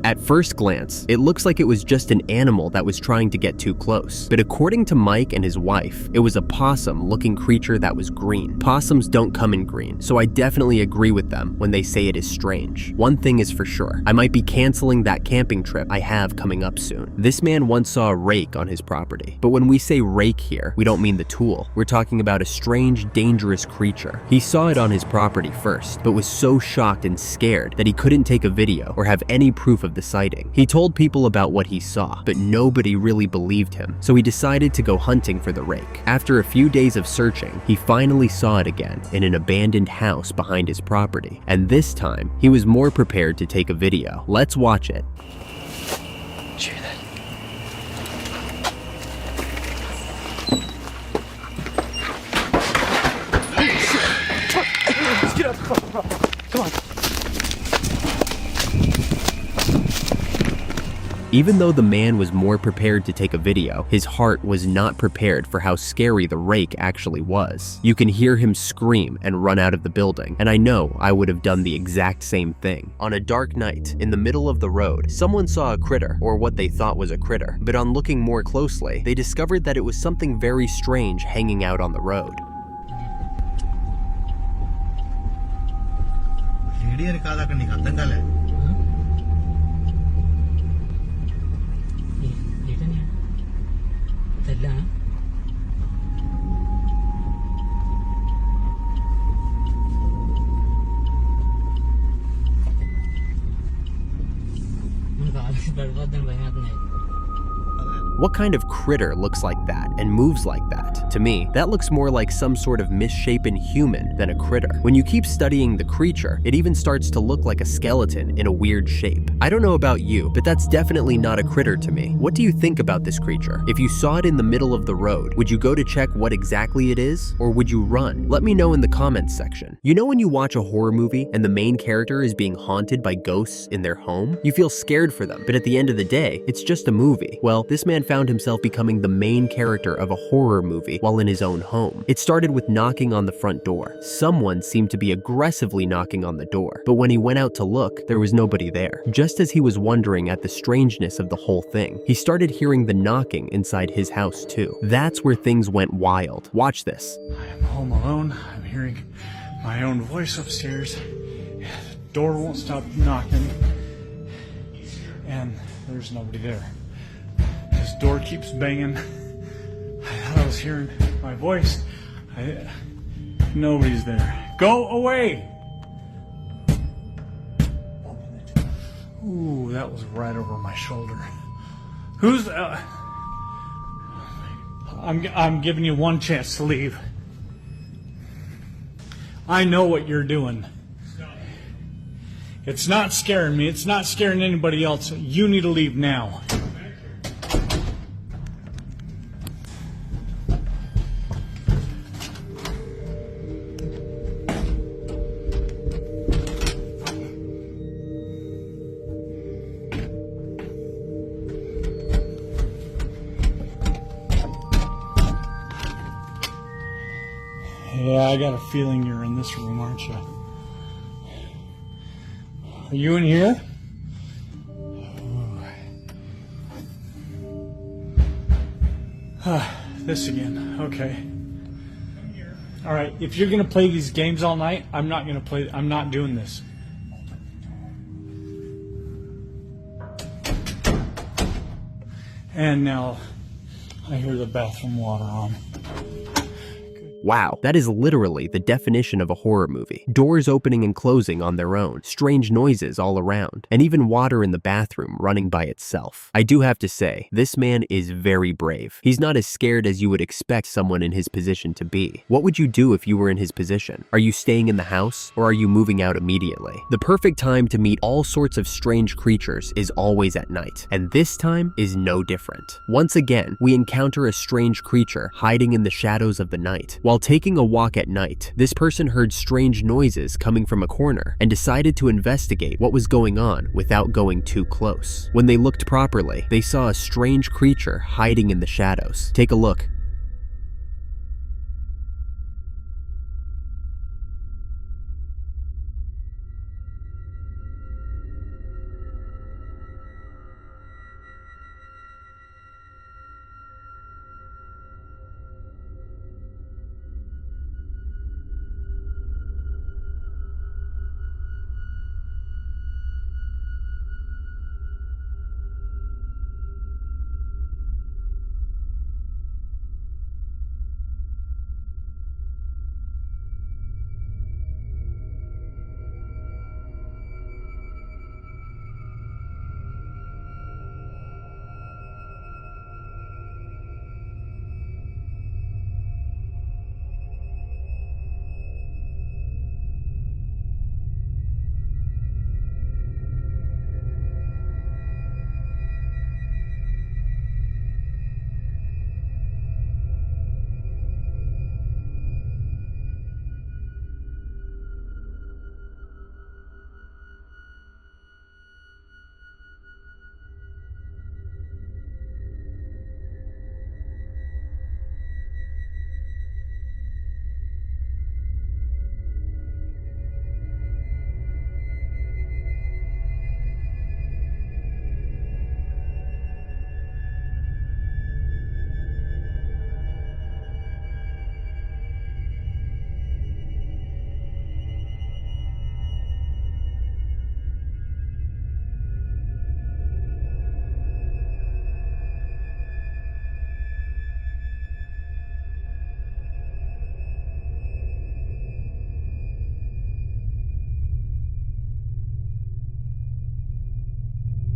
At first glance, it looks like it was just an animal that was trying to get too close. But according to Mike and his wife, it was a possum-looking creature that was green. Possums don't come in green, so I definitely agree with them when they say it is strange. One thing is for sure, I might be canceling that camping trip I have coming up soon. This man once saw a rake on his property. But when we say rake here, we don't mean the tool. We're talking about a strange, dangerous creature. He saw it on his property first, but was so shocked and scared that he couldn't take a video or have any proof of the sighting. He told people about what he saw, but nobody really believed him, so he decided to go hunting for the rake. After a few days of searching, he finally saw it again in an abandoned house behind his property, and this time, he was more prepared to take a video. Let's watch it. Cheer that. Let's get up. Come on. Even though the man was more prepared to take a video, his heart was not prepared for how scary the rake actually was. You can hear him scream and run out of the building, and I know I would have done the exact same thing. On a dark night, in the middle of the road, someone saw a critter, or what they thought was a critter, but on looking more closely, they discovered that it was something very strange hanging out on the road. What kind of critter looks like that and moves like that? To me, that looks more like some sort of misshapen human than a critter. When you keep studying the creature, it even starts to look like a skeleton in a weird shape. I don't know about you, but that's definitely not a critter to me. What do you think about this creature? If you saw it in the middle of the road, would you go to check what exactly it is? Or would you run? Let me know in the comments section. You know when you watch a horror movie and the main character is being haunted by ghosts in their home? You feel scared for them, but at the end of the day, it's just a movie. Well, this man found himself becoming the main character of a horror movie while in his own home. It started with knocking on the front door. Someone seemed to be aggressively knocking on the door, but when he went out to look, there was nobody there. Just as he was wondering at the strangeness of the whole thing, he started hearing the knocking inside his house too. That's where things went wild. Watch this. I am home alone. I'm hearing my own voice upstairs. The door won't stop knocking, and there's nobody there. This door keeps banging. I thought I was hearing my voice. Nobody's there. Go away! Ooh, that was right over my shoulder. Who's... I'm giving you one chance to leave. I know what you're doing. It's not scaring me. It's not scaring anybody else. You need to leave now. I got a feeling you're in this room, aren't you? Are you in here? This again. Okay. All right. If you're gonna play these games all night, I'm not gonna play. I'm not doing this. And now I hear the bathroom water on. Wow, that is literally the definition of a horror movie. Doors opening and closing on their own, strange noises all around, and even water in the bathroom running by itself. I do have to say, this man is very brave. He's not as scared as you would expect someone in his position to be. What would you do if you were in his position? Are you staying in the house, or are you moving out immediately? The perfect time to meet all sorts of strange creatures is always at night, and this time is no different. Once again, we encounter a strange creature hiding in the shadows of the night. While taking a walk at night, this person heard strange noises coming from a corner and decided to investigate what was going on without going too close. When they looked properly, they saw a strange creature hiding in the shadows. Take a look.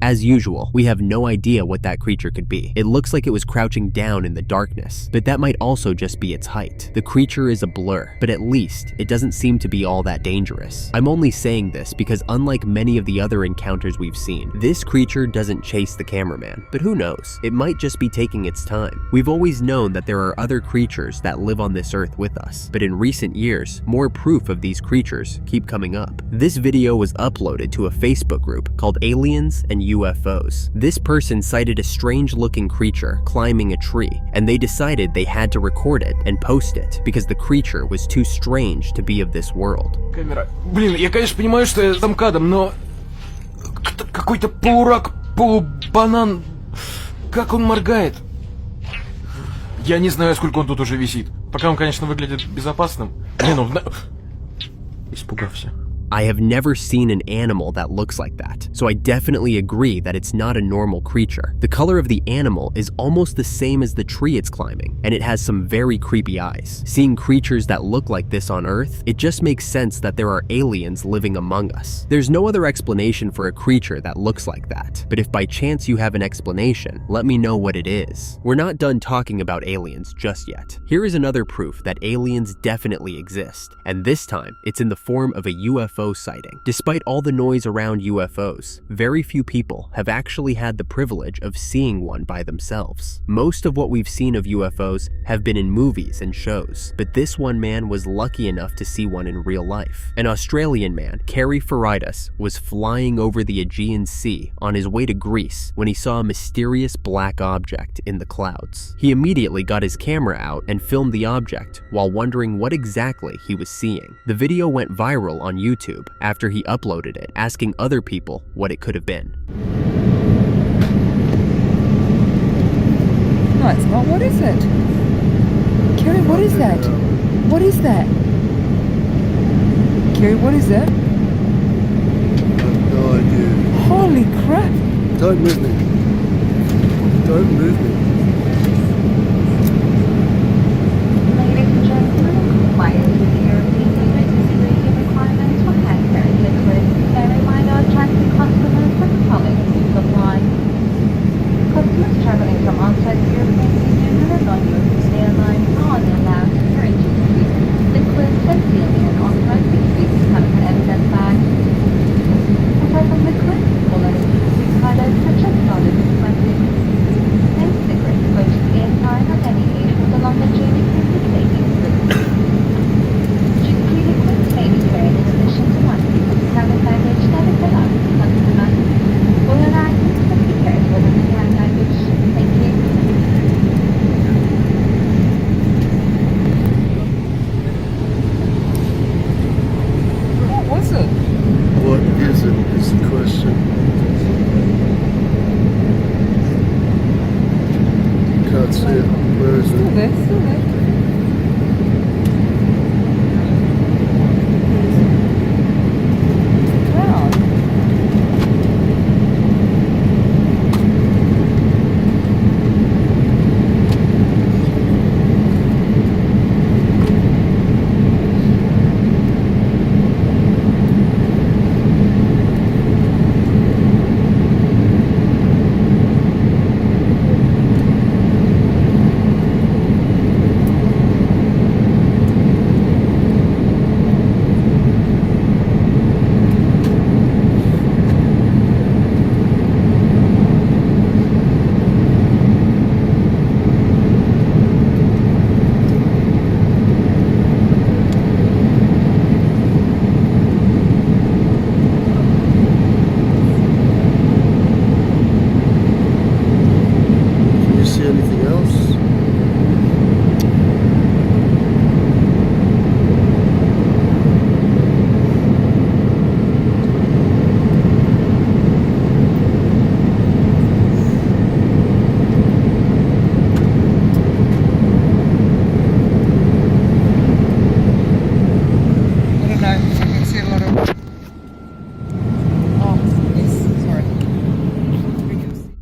As usual, we have no idea what that creature could be. It looks like it was crouching down in the darkness, but that might also just be its height. The creature is a blur, but at least it doesn't seem to be all that dangerous. I'm only saying this because unlike many of the other encounters we've seen, this creature doesn't chase the cameraman, but who knows? It might just be taking its time. We've always known that there are other creatures that live on this earth with us, but in recent years, more proof of these creatures keep coming up. This video was uploaded to a Facebook group called Aliens and UFOs. This person cited a strange-looking creature climbing a tree, and they decided they had to record it and post it because the creature was too strange to be of this world. Камера. Блин, я, конечно, понимаю, что я за МКАДом, но... Какой-то полурак, полубанан... Как он моргает? Я не знаю, сколько он тут уже висит. Пока он, конечно, выглядит безопасным. Не, ну... Испугался. I have never seen an animal that looks like that, so I definitely agree that it's not a normal creature. The color of the animal is almost the same as the tree it's climbing, and it has some very creepy eyes. Seeing creatures that look like this on Earth, it just makes sense that there are aliens living among us. There's no other explanation for a creature that looks like that, but if by chance you have an explanation, let me know what it is. We're not done talking about aliens just yet. Here is another proof that aliens definitely exist, and this time, it's in the form of a UFO UFO sighting. Despite all the noise around UFOs, very few people have actually had the privilege of seeing one by themselves. Most of what we've seen of UFOs have been in movies and shows, but this one man was lucky enough to see one in real life. An Australian man, Kerry Faridas, was flying over the Aegean Sea on his way to Greece when he saw a mysterious black object in the clouds. He immediately got his camera out and filmed the object while wondering what exactly he was seeing. The video went viral on YouTube after he uploaded it, asking other people what it could have been. No, it's not. What is it? Kerry, what is that? What is that? Kerry, what is that? I have no idea. Holy crap! Don't move me. Don't move me. Ladies and gentlemen, compliance with the European emergency braking requirements for hand-carried liquids. A reminder attracting customers for the following rules apply. Customers traveling from outside the European Union and are non-European airlines are only allowed to carry duty-free liquids concealed in an authorized security contact evidence bag. A type of liquid will let it be products such as solid cosmetics and cigarettes purchased airtime at any age with a longer journey can be taken through. Duty-free liquids may be carried in addition to one piece of cabin baggage that is allowed to the customer. All other items must be carried within the hand baggage. Thank you. What was it? What is it? Is the question. Can't see it. Where is Still it? there, still there. Cloud. Can you see anything else? I don't know. I can see a lot of. Oh, yes. Sorry.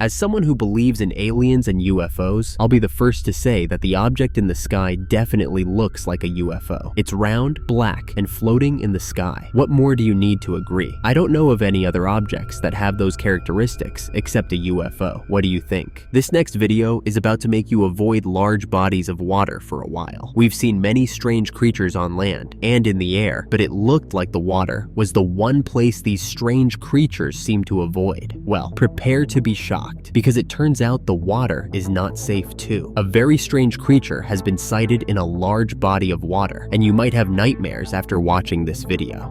As someone who believes in aliens and UFOs, I'll be the first to say that the object in the sky definitely looks like a UFO. It's round, black, and floating in the sky. What more do you need to agree? I don't know of any other objects that have those characteristics except a UFO. What do you think? This next video is about to make you avoid large bodies of water for a while. We've seen many strange creatures on land and in the air, but it looked like the water was the one place these strange creatures seem to avoid. Well, prepare to be shocked, because it turns out the water is not safe too. A very strange creature has been sighted in a large body of water, and you might have nightmares after watching this video.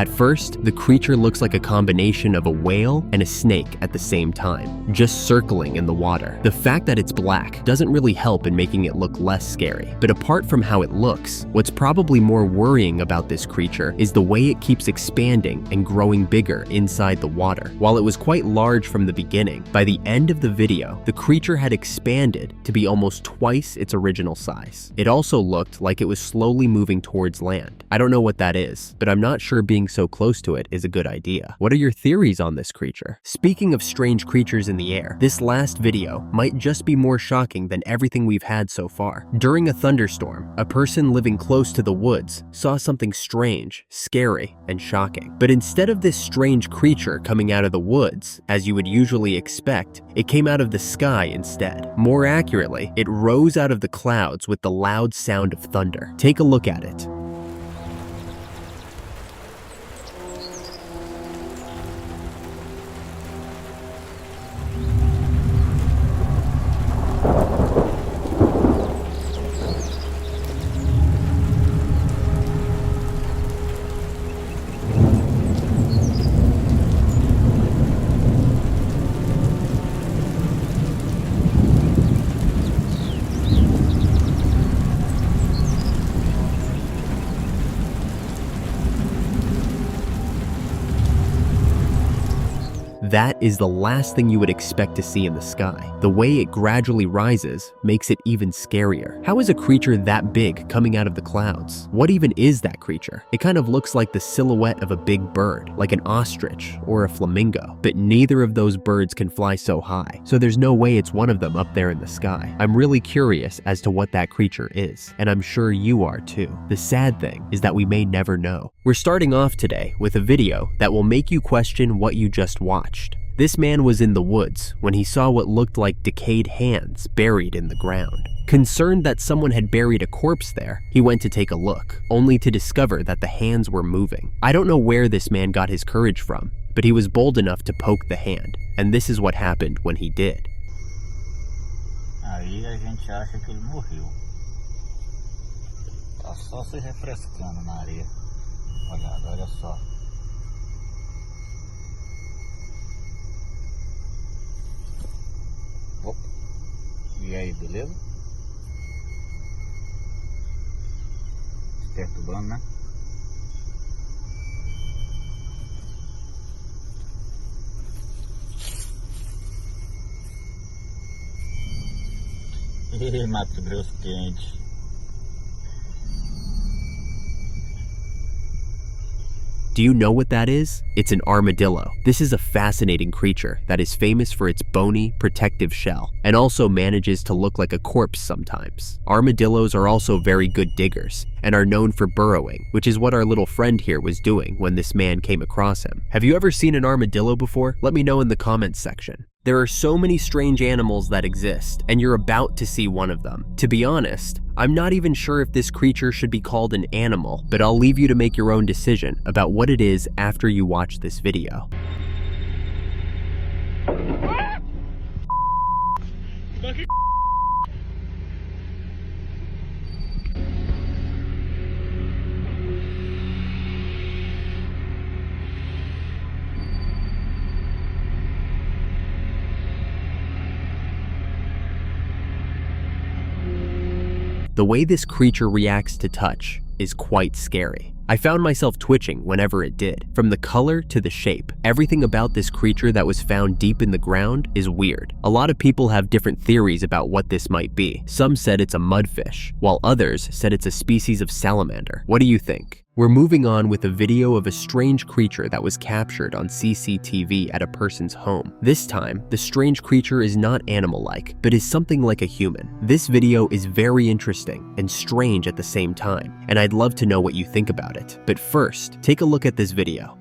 At first, the creature looks like a combination of a whale and a snake at the same time, just circling in the water. The fact that it's black doesn't really help in making it look less scary. But apart from how it looks, what's probably more worrying about this creature is the way it keeps expanding and growing bigger inside the water. While it was quite large from the beginning, by the end of the video, the creature had expanded to be almost twice its original size. It also looked like it was slowly moving towards land. I don't know what that is, but I'm not sure being so close to it is a good idea. What are your theories on this creature? Speaking of strange creatures in the air, this last video might just be more shocking than everything we've had so far. During a thunderstorm, a person living close to the woods saw something strange, scary, and shocking. But instead of this strange creature coming out of the woods, as you would usually expect, it came out of the sky instead. More accurately, it rose out of the clouds with the loud sound of thunder. Take a look at it. That is the last thing you would expect to see in the sky. The way it gradually rises makes it even scarier. How is a creature that big coming out of the clouds? What even is that creature? It kind of looks like the silhouette of a big bird, like an ostrich or a flamingo, but neither of those birds can fly so high, so there's no way it's one of them up there in the sky. I'm really curious as to what that creature is, and I'm sure you are too. The sad thing is that we may never know. We're starting off today with a video that will make you question what you just watched. This man was in the woods when he saw what looked like decayed hands buried in the ground. Concerned that someone had buried a corpse there, he went to take a look, only to discover that the hands were moving. I don't know where this man got his courage from, but he was bold enough to poke the hand, and this is what happened when he did. Aí a gente acha que ele morreu. Tá só se refrescando na areia. Olha só. E aí, beleza? Perturbando, né? Mato Grosso quente. Do you know what that is? It's an armadillo. This is a fascinating creature that is famous for its bony, protective shell, and also manages to look like a corpse sometimes. Armadillos are also very good diggers, and are known for burrowing, which is what our little friend here was doing when this man came across him. Have you ever seen an armadillo before? Let me know in the comments section. There are so many strange animals that exist, and you're about to see one of them. To be honest, I'm not even sure if this creature should be called an animal, but I'll leave you to make your own decision about what it is after you watch this video. The way this creature reacts to touch is quite scary. I found myself twitching whenever it did. From the color to the shape, everything about this creature that was found deep in the ground is weird. A lot of people have different theories about what this might be. Some said it's a mudfish, while others said it's a species of salamander. What do you think? We're moving on with a video of a strange creature that was captured on CCTV at a person's home. This time, the strange creature is not animal-like, but is something like a human. This video is very interesting and strange at the same time, and I'd love to know what you think about it. But first, take a look at this video.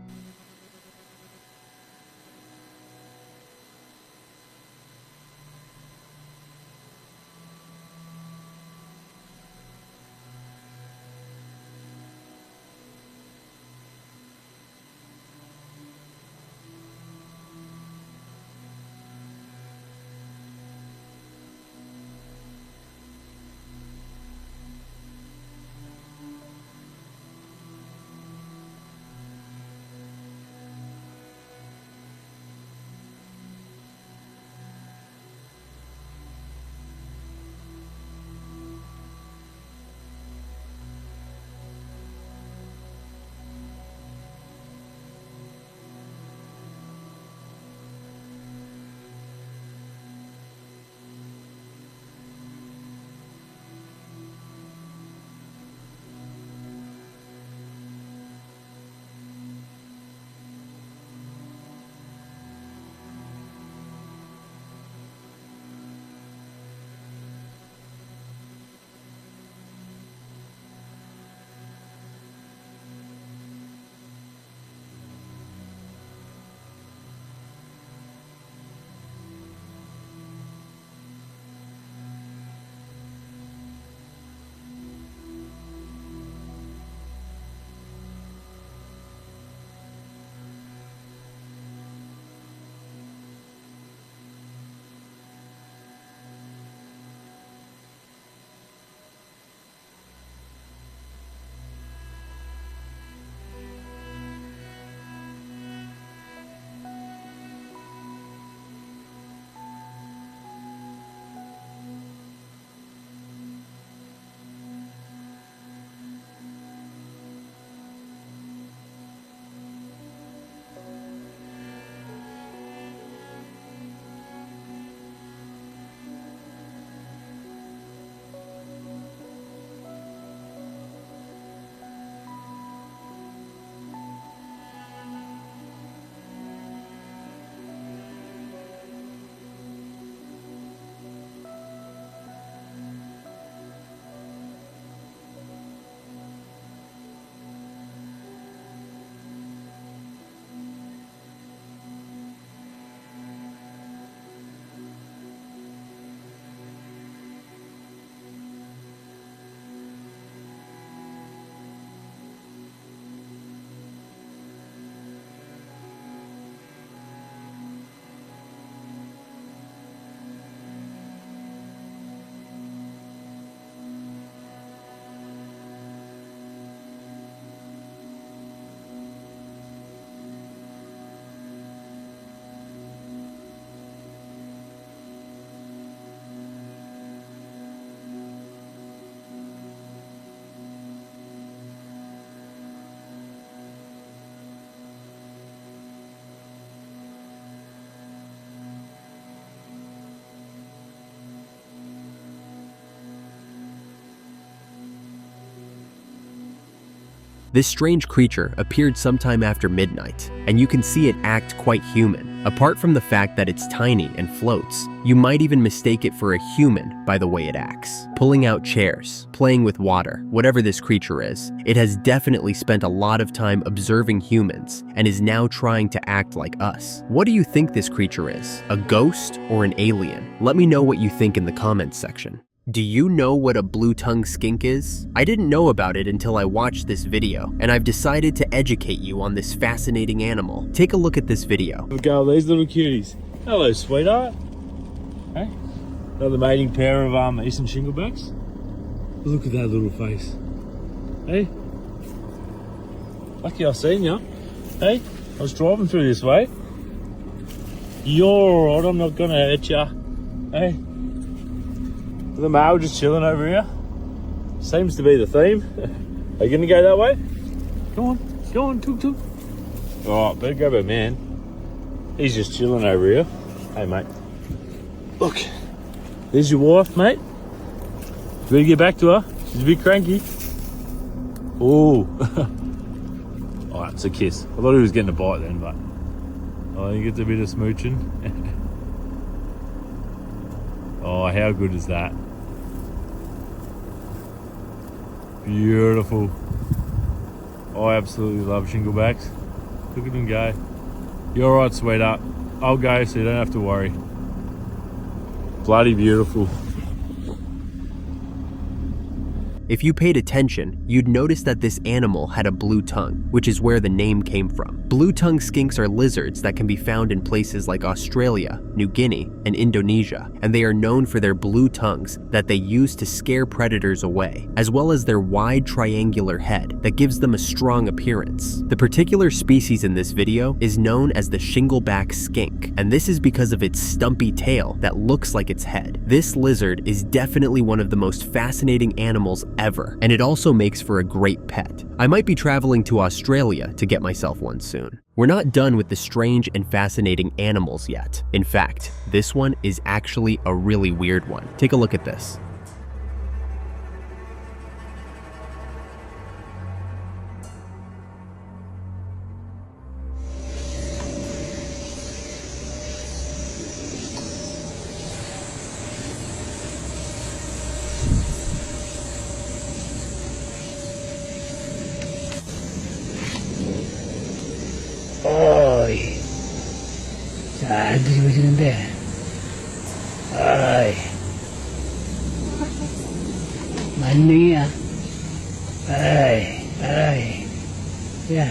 This strange creature appeared sometime after midnight, and you can see it act quite human. Apart from the fact that it's tiny and floats, you might even mistake it for a human by the way it acts. Pulling out chairs, playing with water, whatever this creature is, it has definitely spent a lot of time observing humans and is now trying to act like us. What do you think this creature is? A ghost or an alien? Let me know what you think in the comments section. Do you know what a blue-tongued skink is? I didn't know about it until I watched this video, and I've decided to educate you on this fascinating animal. Take a look at this video. Look at these little cuties. Hello, sweetheart. Hey? Another mating pair of eastern shinglebacks. Look at that little face. Hey? Lucky I seen you. Hey? I was driving through this way. You're alright, I'm not gonna hurt ya. Hey? The male just chilling over here. Seems to be the theme. Are you gonna go that way? Go on, tuk. Alright, better grab a man. He's just chilling over here. Hey mate. Look, there's your wife, mate. You better get back to her. She's a bit cranky. Oh. Alright, it's a kiss. I thought he was getting a bite then, but I think it's a bit of smooching. Oh, how good is that? Beautiful. I absolutely love shinglebacks. Look at them go. You're alright, sweetheart. I'll go so you don't have to worry. Bloody beautiful. If you paid attention, you'd notice that this animal had a blue tongue, which is where the name came from. Blue-tongued skinks are lizards that can be found in places like Australia, New Guinea, and Indonesia, and they are known for their blue tongues that they use to scare predators away, as well as their wide triangular head that gives them a strong appearance. The particular species in this video is known as the shingleback skink, and this is because of its stumpy tail that looks like its head. This lizard is definitely one of the most fascinating animals ever, and it also makes for a great pet. I might be traveling to Australia to get myself one soon. We're not done with the strange and fascinating animals yet. In fact, this one is actually a really weird one. Take a look at this. Oi, sadri begitu Oi, mana ya? Oi, ya,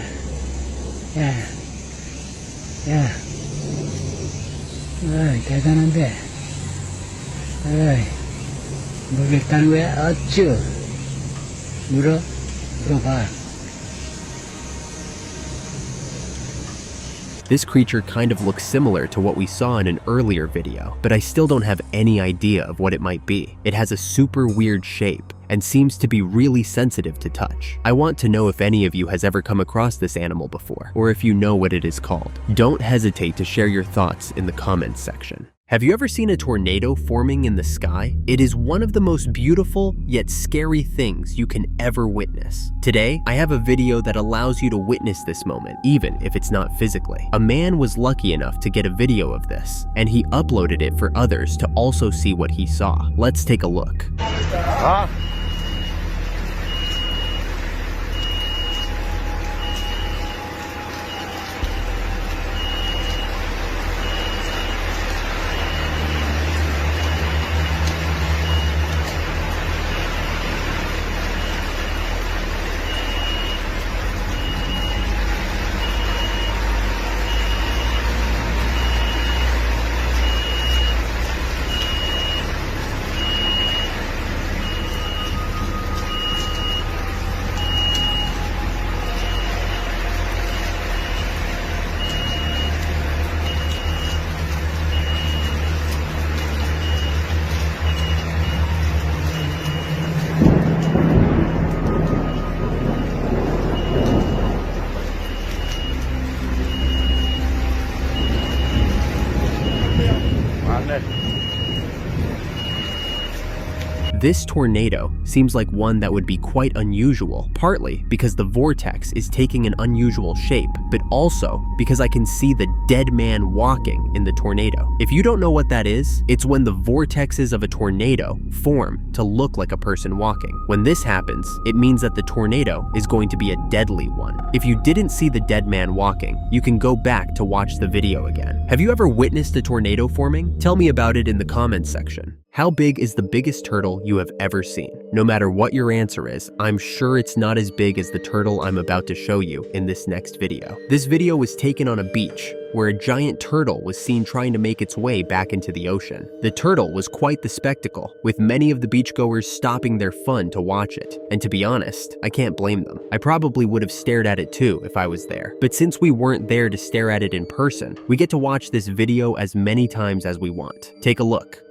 oi, kata nanti, oi, berbicara gue acu, bro, berapa? This creature kind of looks similar to what we saw in an earlier video, but I still don't have any idea of what it might be. It has a super weird shape and seems to be really sensitive to touch. I want to know if any of you has ever come across this animal before, or if you know what it is called. Don't hesitate to share your thoughts in the comments section. Have you ever seen a tornado forming in the sky? It is one of the most beautiful yet scary things you can ever witness. Today, I have a video that allows you to witness this moment, even if it's not physically. A man was lucky enough to get a video of this, and he uploaded it for others to also see what he saw. Let's take a look. This tornado seems like one that would be quite unusual, partly because the vortex is taking an unusual shape, but also because I can see the dead man walking in the tornado. If you don't know what that is, it's when the vortexes of a tornado form to look like a person walking. When this happens, it means that the tornado is going to be a deadly one. If you didn't see the dead man walking, you can go back to watch the video again. Have you ever witnessed a tornado forming? Tell me about it in the comments section. How big is the biggest turtle you have ever seen? No matter what your answer is, I'm sure it's not as big as the turtle I'm about to show you in this next video. This video was taken on a beach where a giant turtle was seen trying to make its way back into the ocean. The turtle was quite the spectacle, with many of the beachgoers stopping their fun to watch it. And to be honest, I can't blame them. I probably would have stared at it too if I was there. But since we weren't there to stare at it in person, we get to watch this video as many times as we want. Take a look.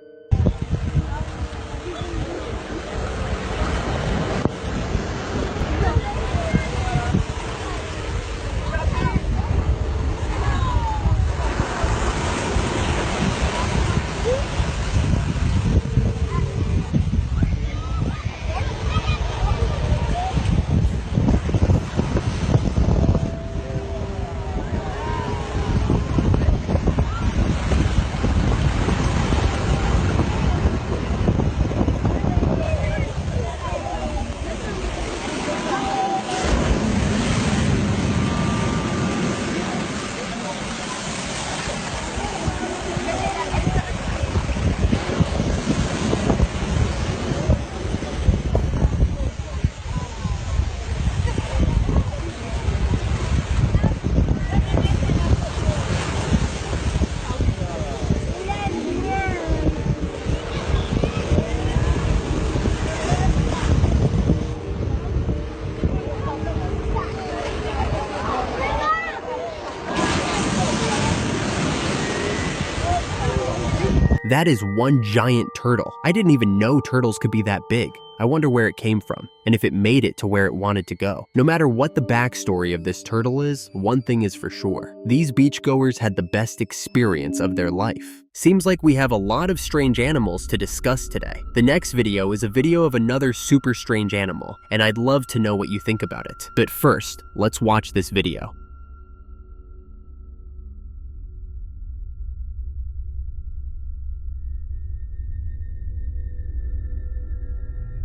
That is one giant turtle. I didn't even know turtles could be that big. I wonder where it came from, and if it made it to where it wanted to go. No matter what the backstory of this turtle is, one thing is for sure. These beachgoers had the best experience of their life. Seems like we have a lot of strange animals to discuss today. The next video is a video of another super strange animal, and I'd love to know what you think about it. But first, let's watch this video.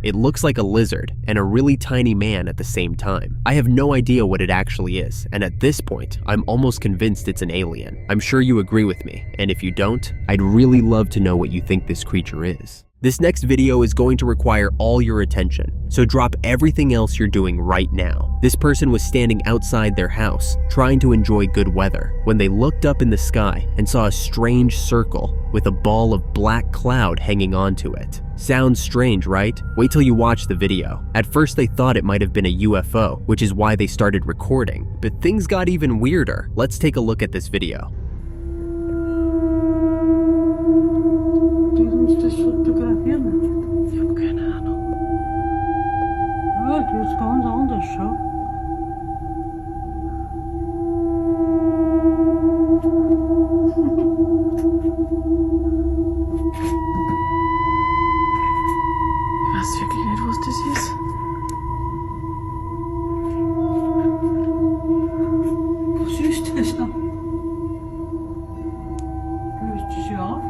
It looks like a lizard and a really tiny man at the same time. I have no idea what it actually is, and at this point, I'm almost convinced it's an alien. I'm sure you agree with me, and if you don't, I'd really love to know what you think this creature is. This next video is going to require all your attention, so drop everything else you're doing right now. This person was standing outside their house, trying to enjoy good weather, when they looked up in the sky and saw a strange circle with a ball of black cloud hanging onto it. Sounds strange, right? Wait till you watch the video. At first they thought it might have been a UFO, which is why they started recording, but things got even weirder. Let's take a look at this video. Estás fotografando? Eu keine Ahnung. Ja, du ist ganz anders, schau. Ich weiß wirklich nicht, was das ist. Was ist das da? Löst das ja auf?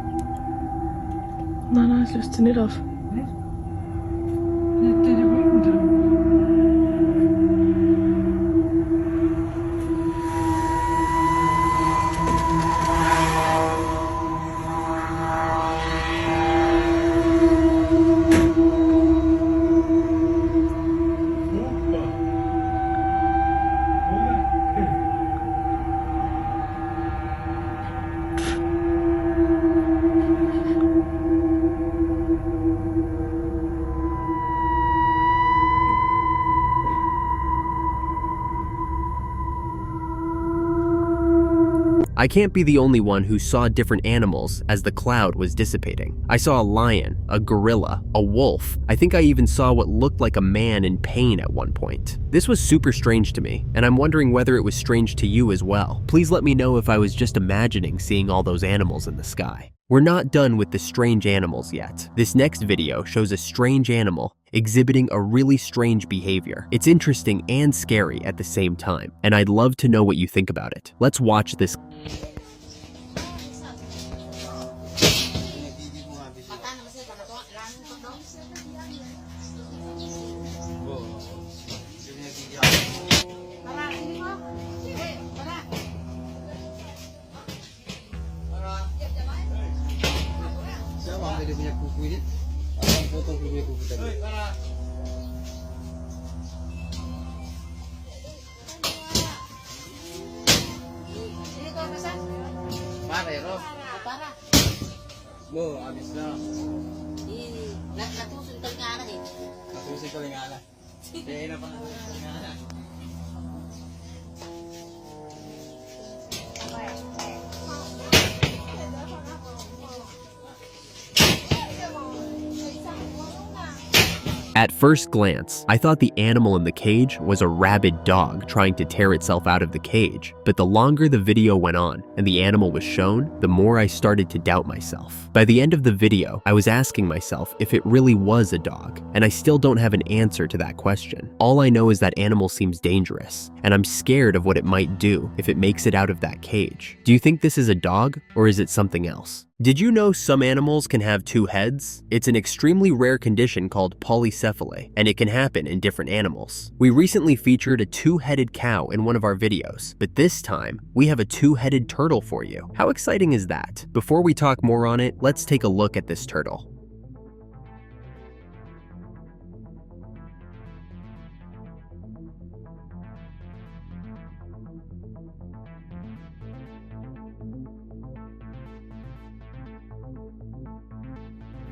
Nein, es löst sich nicht auf. Nicht? Nicht die Wolken drin. I can't be the only one who saw different animals as the cloud was dissipating. I saw a lion, a gorilla, a wolf. I think I even saw what looked like a man in pain at one point. This was super strange to me, and I'm wondering whether it was strange to you as well. Please let me know if I was just imagining seeing all those animals in the sky. We're not done with the strange animals yet. This next video shows a strange animal exhibiting a really strange behavior. It's interesting and scary at the same time, and I'd love to know what you think about it. Let's watch this. Dia punya kuku ini, abang foto kuku tadi. Ini kau pesan? Parah ya, Rob? Parah. Bo, habis dah. Ini, nak tusuk telinga anak ni. Tusuk telinga anak. Dia nak pakai telinga anak. At first glance, I thought the animal in the cage was a rabid dog trying to tear itself out of the cage, but the longer the video went on and the animal was shown, the more I started to doubt myself. By the end of the video, I was asking myself if it really was a dog, and I still don't have an answer to that question. All I know is that animal seems dangerous, and I'm scared of what it might do if it makes it out of that cage. Do you think this is a dog, or is it something else? Did you know some animals can have two heads? It's an extremely rare condition called polycephaly, and it can happen in different animals. We recently featured a two-headed cow in one of our videos, but this time, we have a two-headed turtle for you. How exciting is that? Before we talk more on it, let's take a look at this turtle.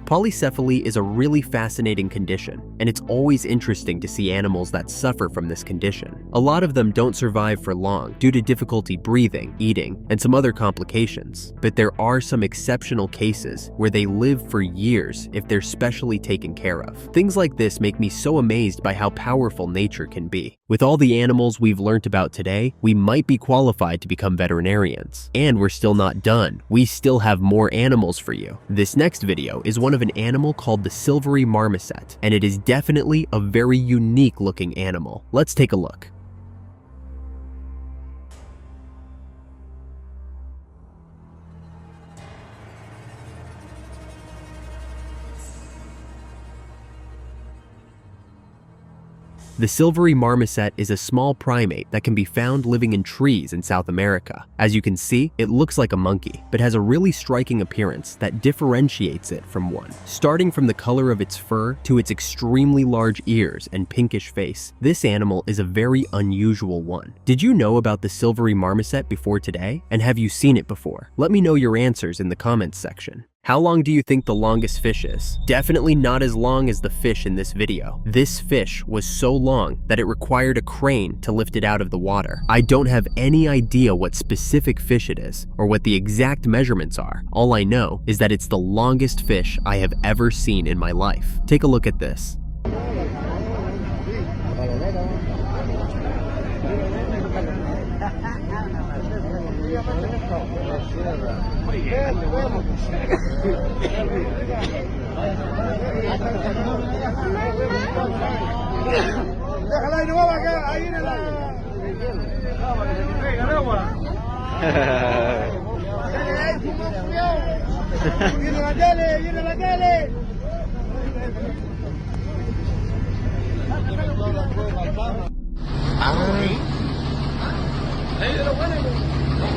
Polycephaly is a really fascinating condition, and it's always interesting to see animals that suffer from this condition. A lot of them don't survive for long due to difficulty breathing, eating, and some other complications, but there are some exceptional cases where they live for years if they're specially taken care of. Things like this make me so amazed by how powerful nature can be. With all the animals we've learned about today, we might be qualified to become veterinarians. And we're still not done. We still have more animals for you. This next video is one of an animal called the silvery marmoset, and it is definitely a very unique looking animal. Let's take a look. The silvery marmoset is a small primate that can be found living in trees in South America. As you can see, it looks like a monkey, but has a really striking appearance that differentiates it from one. Starting from the color of its fur to its extremely large ears and pinkish face, this animal is a very unusual one. Did you know about the silvery marmoset before today? And have you seen it before? Let me know your answers in the comments section. How long do you think the longest fish is? Definitely not as long as the fish in this video. This fish was so long that it required a crane to lift it out of the water. I don't have any idea what specific fish it is or what the exact measurements are. All I know is that it's the longest fish I have ever seen in my life. Take a look at this. Déjala ahí, no va a quedar ahí en la... Viene la tele, viene la tele.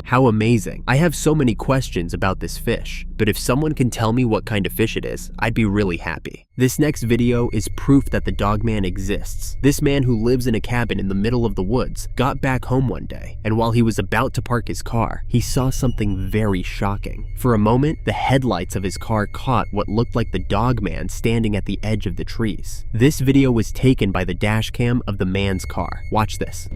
How amazing. I have so many questions about this fish, but if someone can tell me what kind of fish it is, I'd be really happy. This next video is proof that the Dogman exists. This man who lives in a cabin in the middle of the woods got back home one day, and while he was about to park his car, he saw something very shocking. For a moment, the headlights of his car caught what looked like the Dogman standing at the edge of the trees. This video was taken by the dash cam of the man's car. Watch this.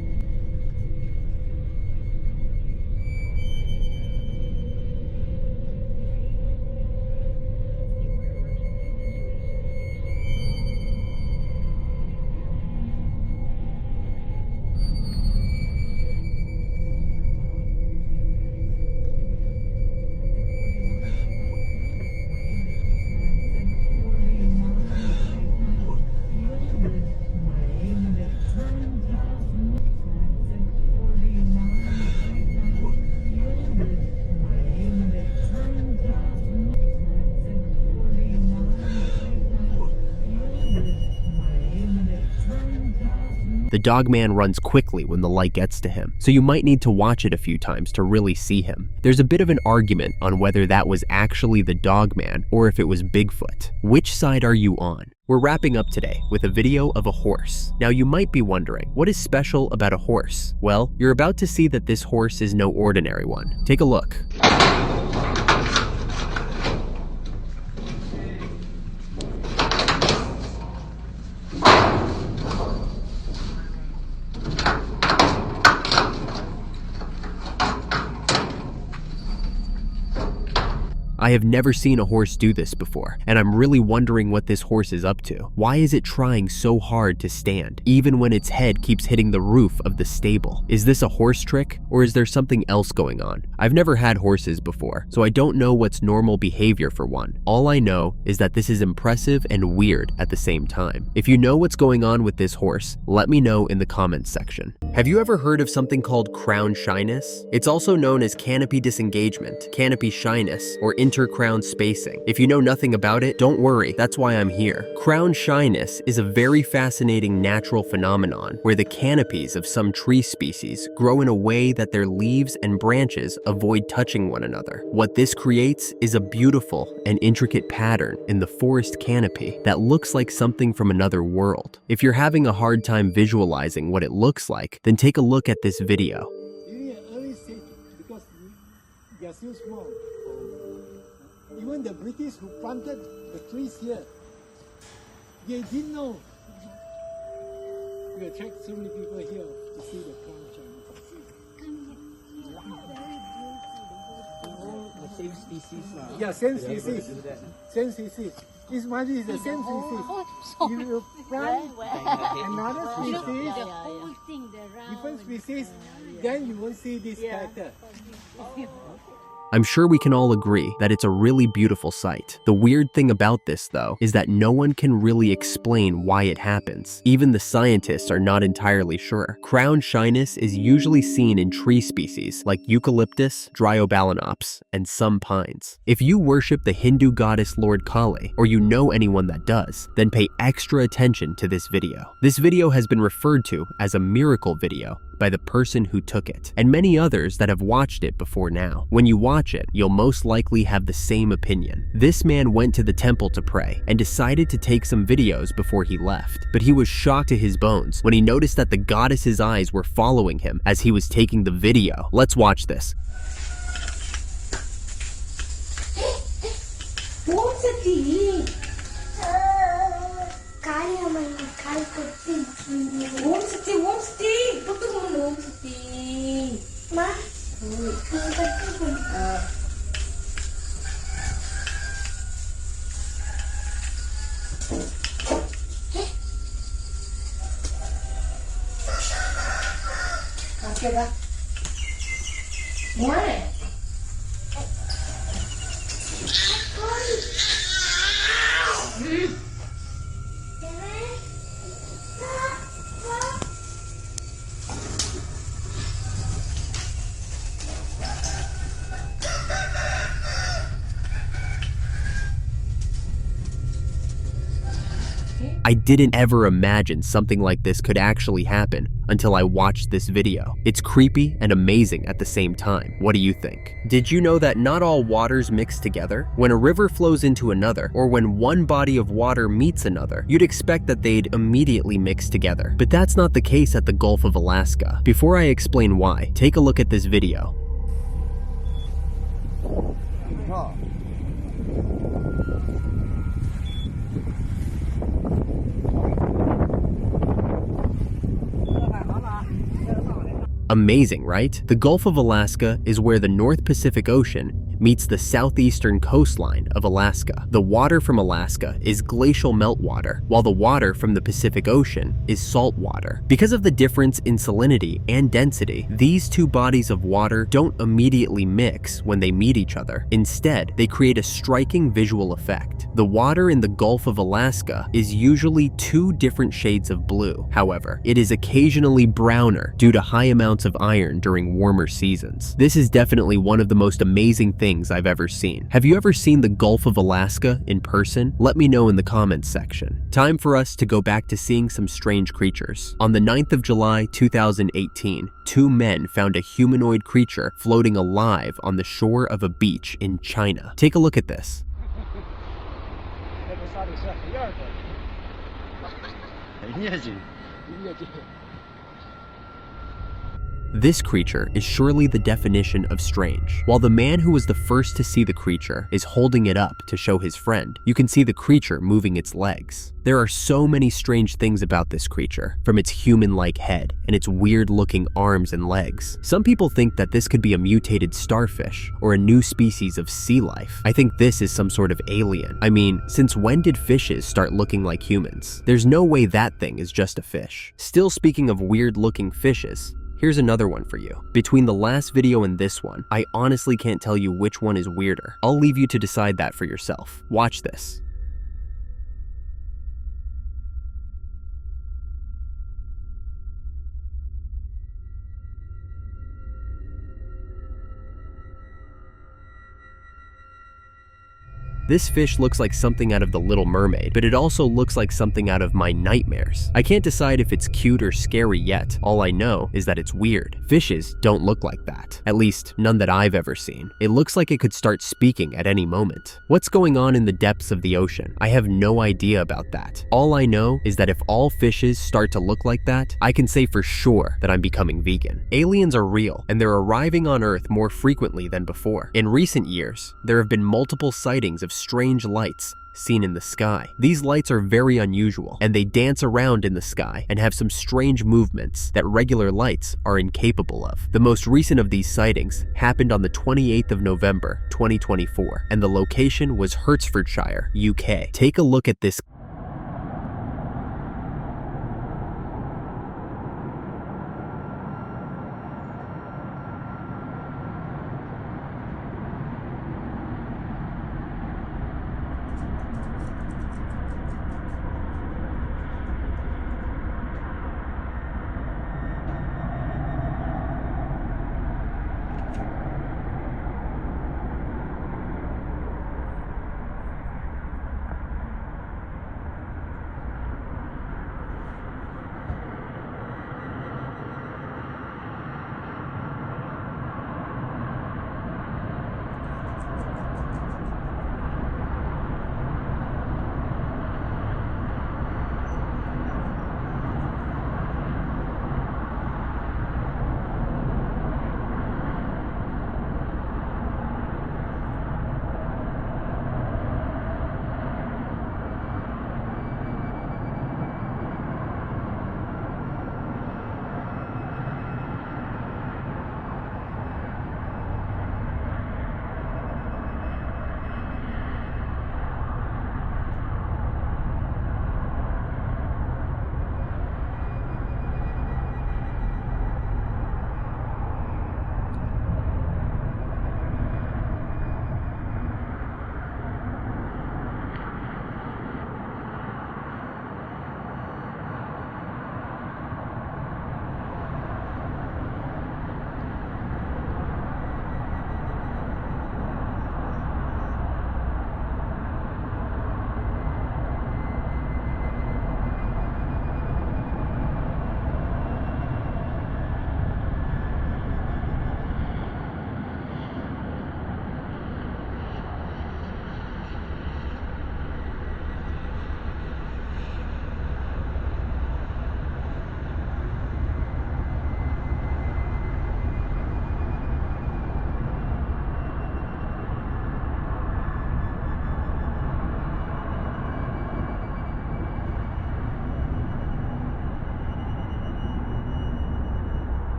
The dogman runs quickly when the light gets to him, so you might need to watch it a few times to really see him. There's a bit of an argument on whether that was actually the dogman or if it was Bigfoot. Which side are you on? We're wrapping up today with a video of a horse. Now you might be wondering, what is special about a horse? Well, you're about to see that this horse is no ordinary one. Take a look. I have never seen a horse do this before, and I'm really wondering what this horse is up to. Why is it trying so hard to stand, even when its head keeps hitting the roof of the stable? Is this a horse trick, or is there something else going on? I've never had horses before, so I don't know what's normal behavior for one. All I know is that this is impressive and weird at the same time. If you know what's going on with this horse, let me know in the comments section. Have you ever heard of something called crown shyness? It's also known as canopy disengagement, canopy shyness, or intercrown spacing. If you know nothing about it, don't worry, that's why I'm here. Crown shyness is a very fascinating natural phenomenon where the canopies of some tree species grow in a way that their leaves and branches avoid touching one another. What this creates is a beautiful and intricate pattern in the forest canopy that looks like something from another world. If you're having a hard time visualizing what it looks like, then take a look at this video. During an early stage, because they are still small. Even the British who planted the trees here, they didn't know. We attract so many people here to see the crown shyness. The same species. Yeah, same species. Same species. This might be the same species. If you plant another species, different species, then you won't see this character. I'm sure we can all agree that it's a really beautiful sight. The weird thing about this, though, is that no one can really explain why it happens. Even the scientists are not entirely sure. Crown shyness is usually seen in tree species like eucalyptus, Dryobalanops, and some pines. If you worship the Hindu goddess Lord Kali, or you know anyone that does, then pay extra attention to this video. This video has been referred to as a miracle video by the person who took it, and many others that have watched it before now. When you watch it, you'll most likely have the same opinion. This man went to the temple to pray and decided to take some videos before he left, but he was shocked to his bones when he noticed that the goddess's eyes were following him as he was taking the video. Let's watch this. I didn't ever imagine something like this could actually happen until I watched this video. It's creepy and amazing at the same time. What do you think? Did you know that not all waters mix together? When a river flows into another, or when one body of water meets another, you'd expect that they'd immediately mix together. But that's not the case at the Gulf of Alaska. Before I explain why, take a look at this video. Amazing, right? The Gulf of Alaska is where the North Pacific Ocean meets the southeastern coastline of Alaska. The water from Alaska is glacial meltwater, while the water from the Pacific Ocean is salt water. Because of the difference in salinity and density, these two bodies of water don't immediately mix when they meet each other. Instead, they create a striking visual effect. The water in the Gulf of Alaska is usually 2 different shades of blue. However, it is occasionally browner due to high amounts of iron during warmer seasons. This is definitely one of the most amazing things I've ever seen. Have you ever seen the Gulf of Alaska in person? Let me know in the comments section. Time for us to go back to seeing some strange creatures. On the 9th of July 2018, 2 men found a humanoid creature floating alive on the shore of a beach in China. Take a look at this. This creature is surely the definition of strange. While the man who was the first to see the creature is holding it up to show his friend, you can see the creature moving its legs. There are so many strange things about this creature, from its human-like head and its weird-looking arms and legs. Some people think that this could be a mutated starfish or a new species of sea life. I think this is some sort of alien. I mean, since when did fishes start looking like humans? There's no way that thing is just a fish. Still speaking of weird-looking fishes, here's another one for you. Between the last video and this one, I honestly can't tell you which one is weirder. I'll leave you to decide that for yourself. Watch this. This fish looks like something out of The Little Mermaid, but it also looks like something out of my nightmares. I can't decide if it's cute or scary yet. All I know is that it's weird. Fishes don't look like that. At least, none that I've ever seen. It looks like it could start speaking at any moment. What's going on in the depths of the ocean? I have no idea about that. All I know is that if all fishes start to look like that, I can say for sure that I'm becoming vegan. Aliens are real, and they're arriving on Earth more frequently than before. In recent years, there have been multiple sightings of strange lights seen in the sky. These lights are very unusual, and they dance around in the sky and have some strange movements that regular lights are incapable of. The most recent of these sightings happened on the 28th of November, 2024, and the location was Hertfordshire, UK. Take a look at this.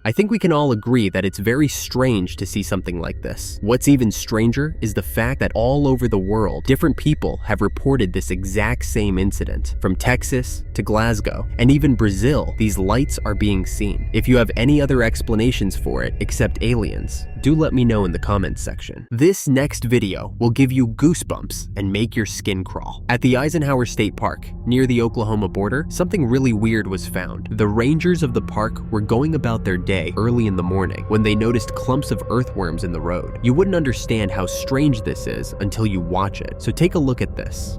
I think we can all agree that it's very strange to see something like this. What's even stranger is the fact that all over the world, different people have reported this exact same incident. From Texas to Glasgow, and even Brazil, these lights are being seen. If you have any other explanations for it except aliens, do let me know in the comments section. This next video will give you goosebumps and make your skin crawl. At the Eisenhower State Park, near the Oklahoma border, something really weird was found. The rangers of the park were going about their day early in the morning when they noticed clumps of earthworms in the road. You wouldn't understand how strange this is until you watch it, so take a look at this.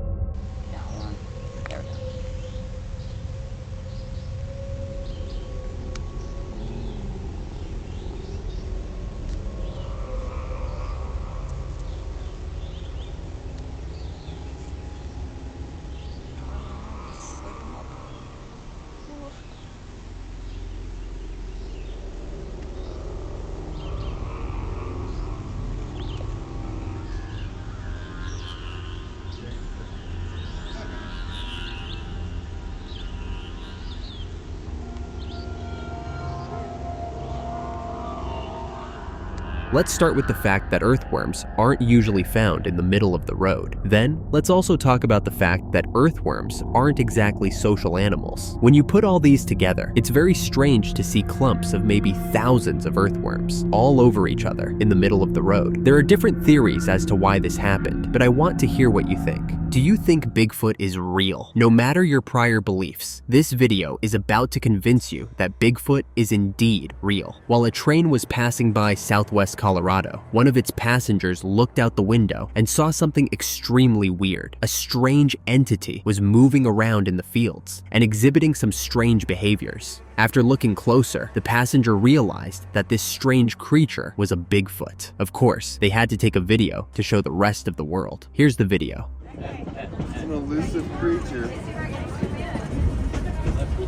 Let's start with the fact that earthworms aren't usually found in the middle of the road. Then, let's also talk about the fact that earthworms aren't exactly social animals. When you put all these together, it's very strange to see clumps of maybe thousands of earthworms all over each other in the middle of the road. There are different theories as to why this happened, but I want to hear what you think. Do you think Bigfoot is real? No matter your prior beliefs, this video is about to convince you that Bigfoot is indeed real. While a train was passing by Southwest Colorado, one of its passengers looked out the window and saw something extremely weird. A strange entity was moving around in the fields and exhibiting some strange behaviors. After looking closer, the passenger realized that this strange creature was a Bigfoot. Of course, they had to take a video to show the rest of the world. Here's the video. It's an elusive creature.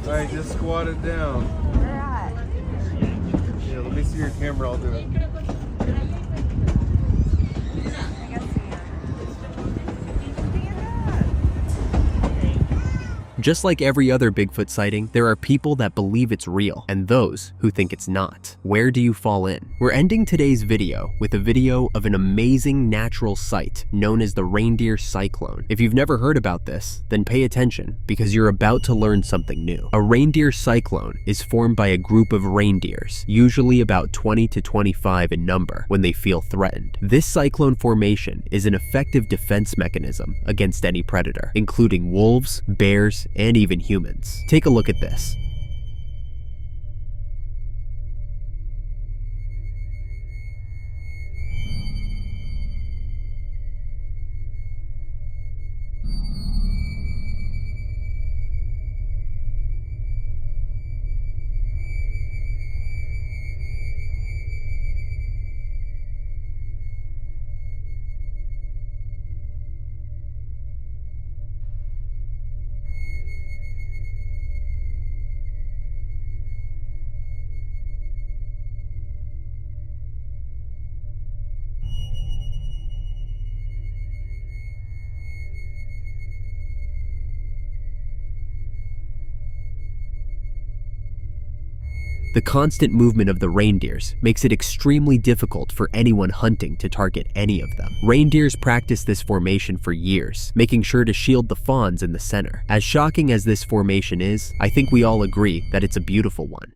Alright, just squat it down. Yeah, let me see your camera, I'll do it. Just like every other Bigfoot sighting, there are people that believe it's real and those who think it's not. Where do you fall in? We're ending today's video with a video of an amazing natural sight known as the reindeer cyclone. If you've never heard about this, then pay attention because you're about to learn something new. A reindeer cyclone is formed by a group of reindeers, usually about 20 to 25 in number, when they feel threatened. This cyclone formation is an effective defense mechanism against any predator, including wolves, bears, and even humans. Take a look at this. The constant movement of the reindeers makes it extremely difficult for anyone hunting to target any of them. Reindeers practice this formation for years, making sure to shield the fawns in the center. As shocking as this formation is, I think we all agree that it's a beautiful one.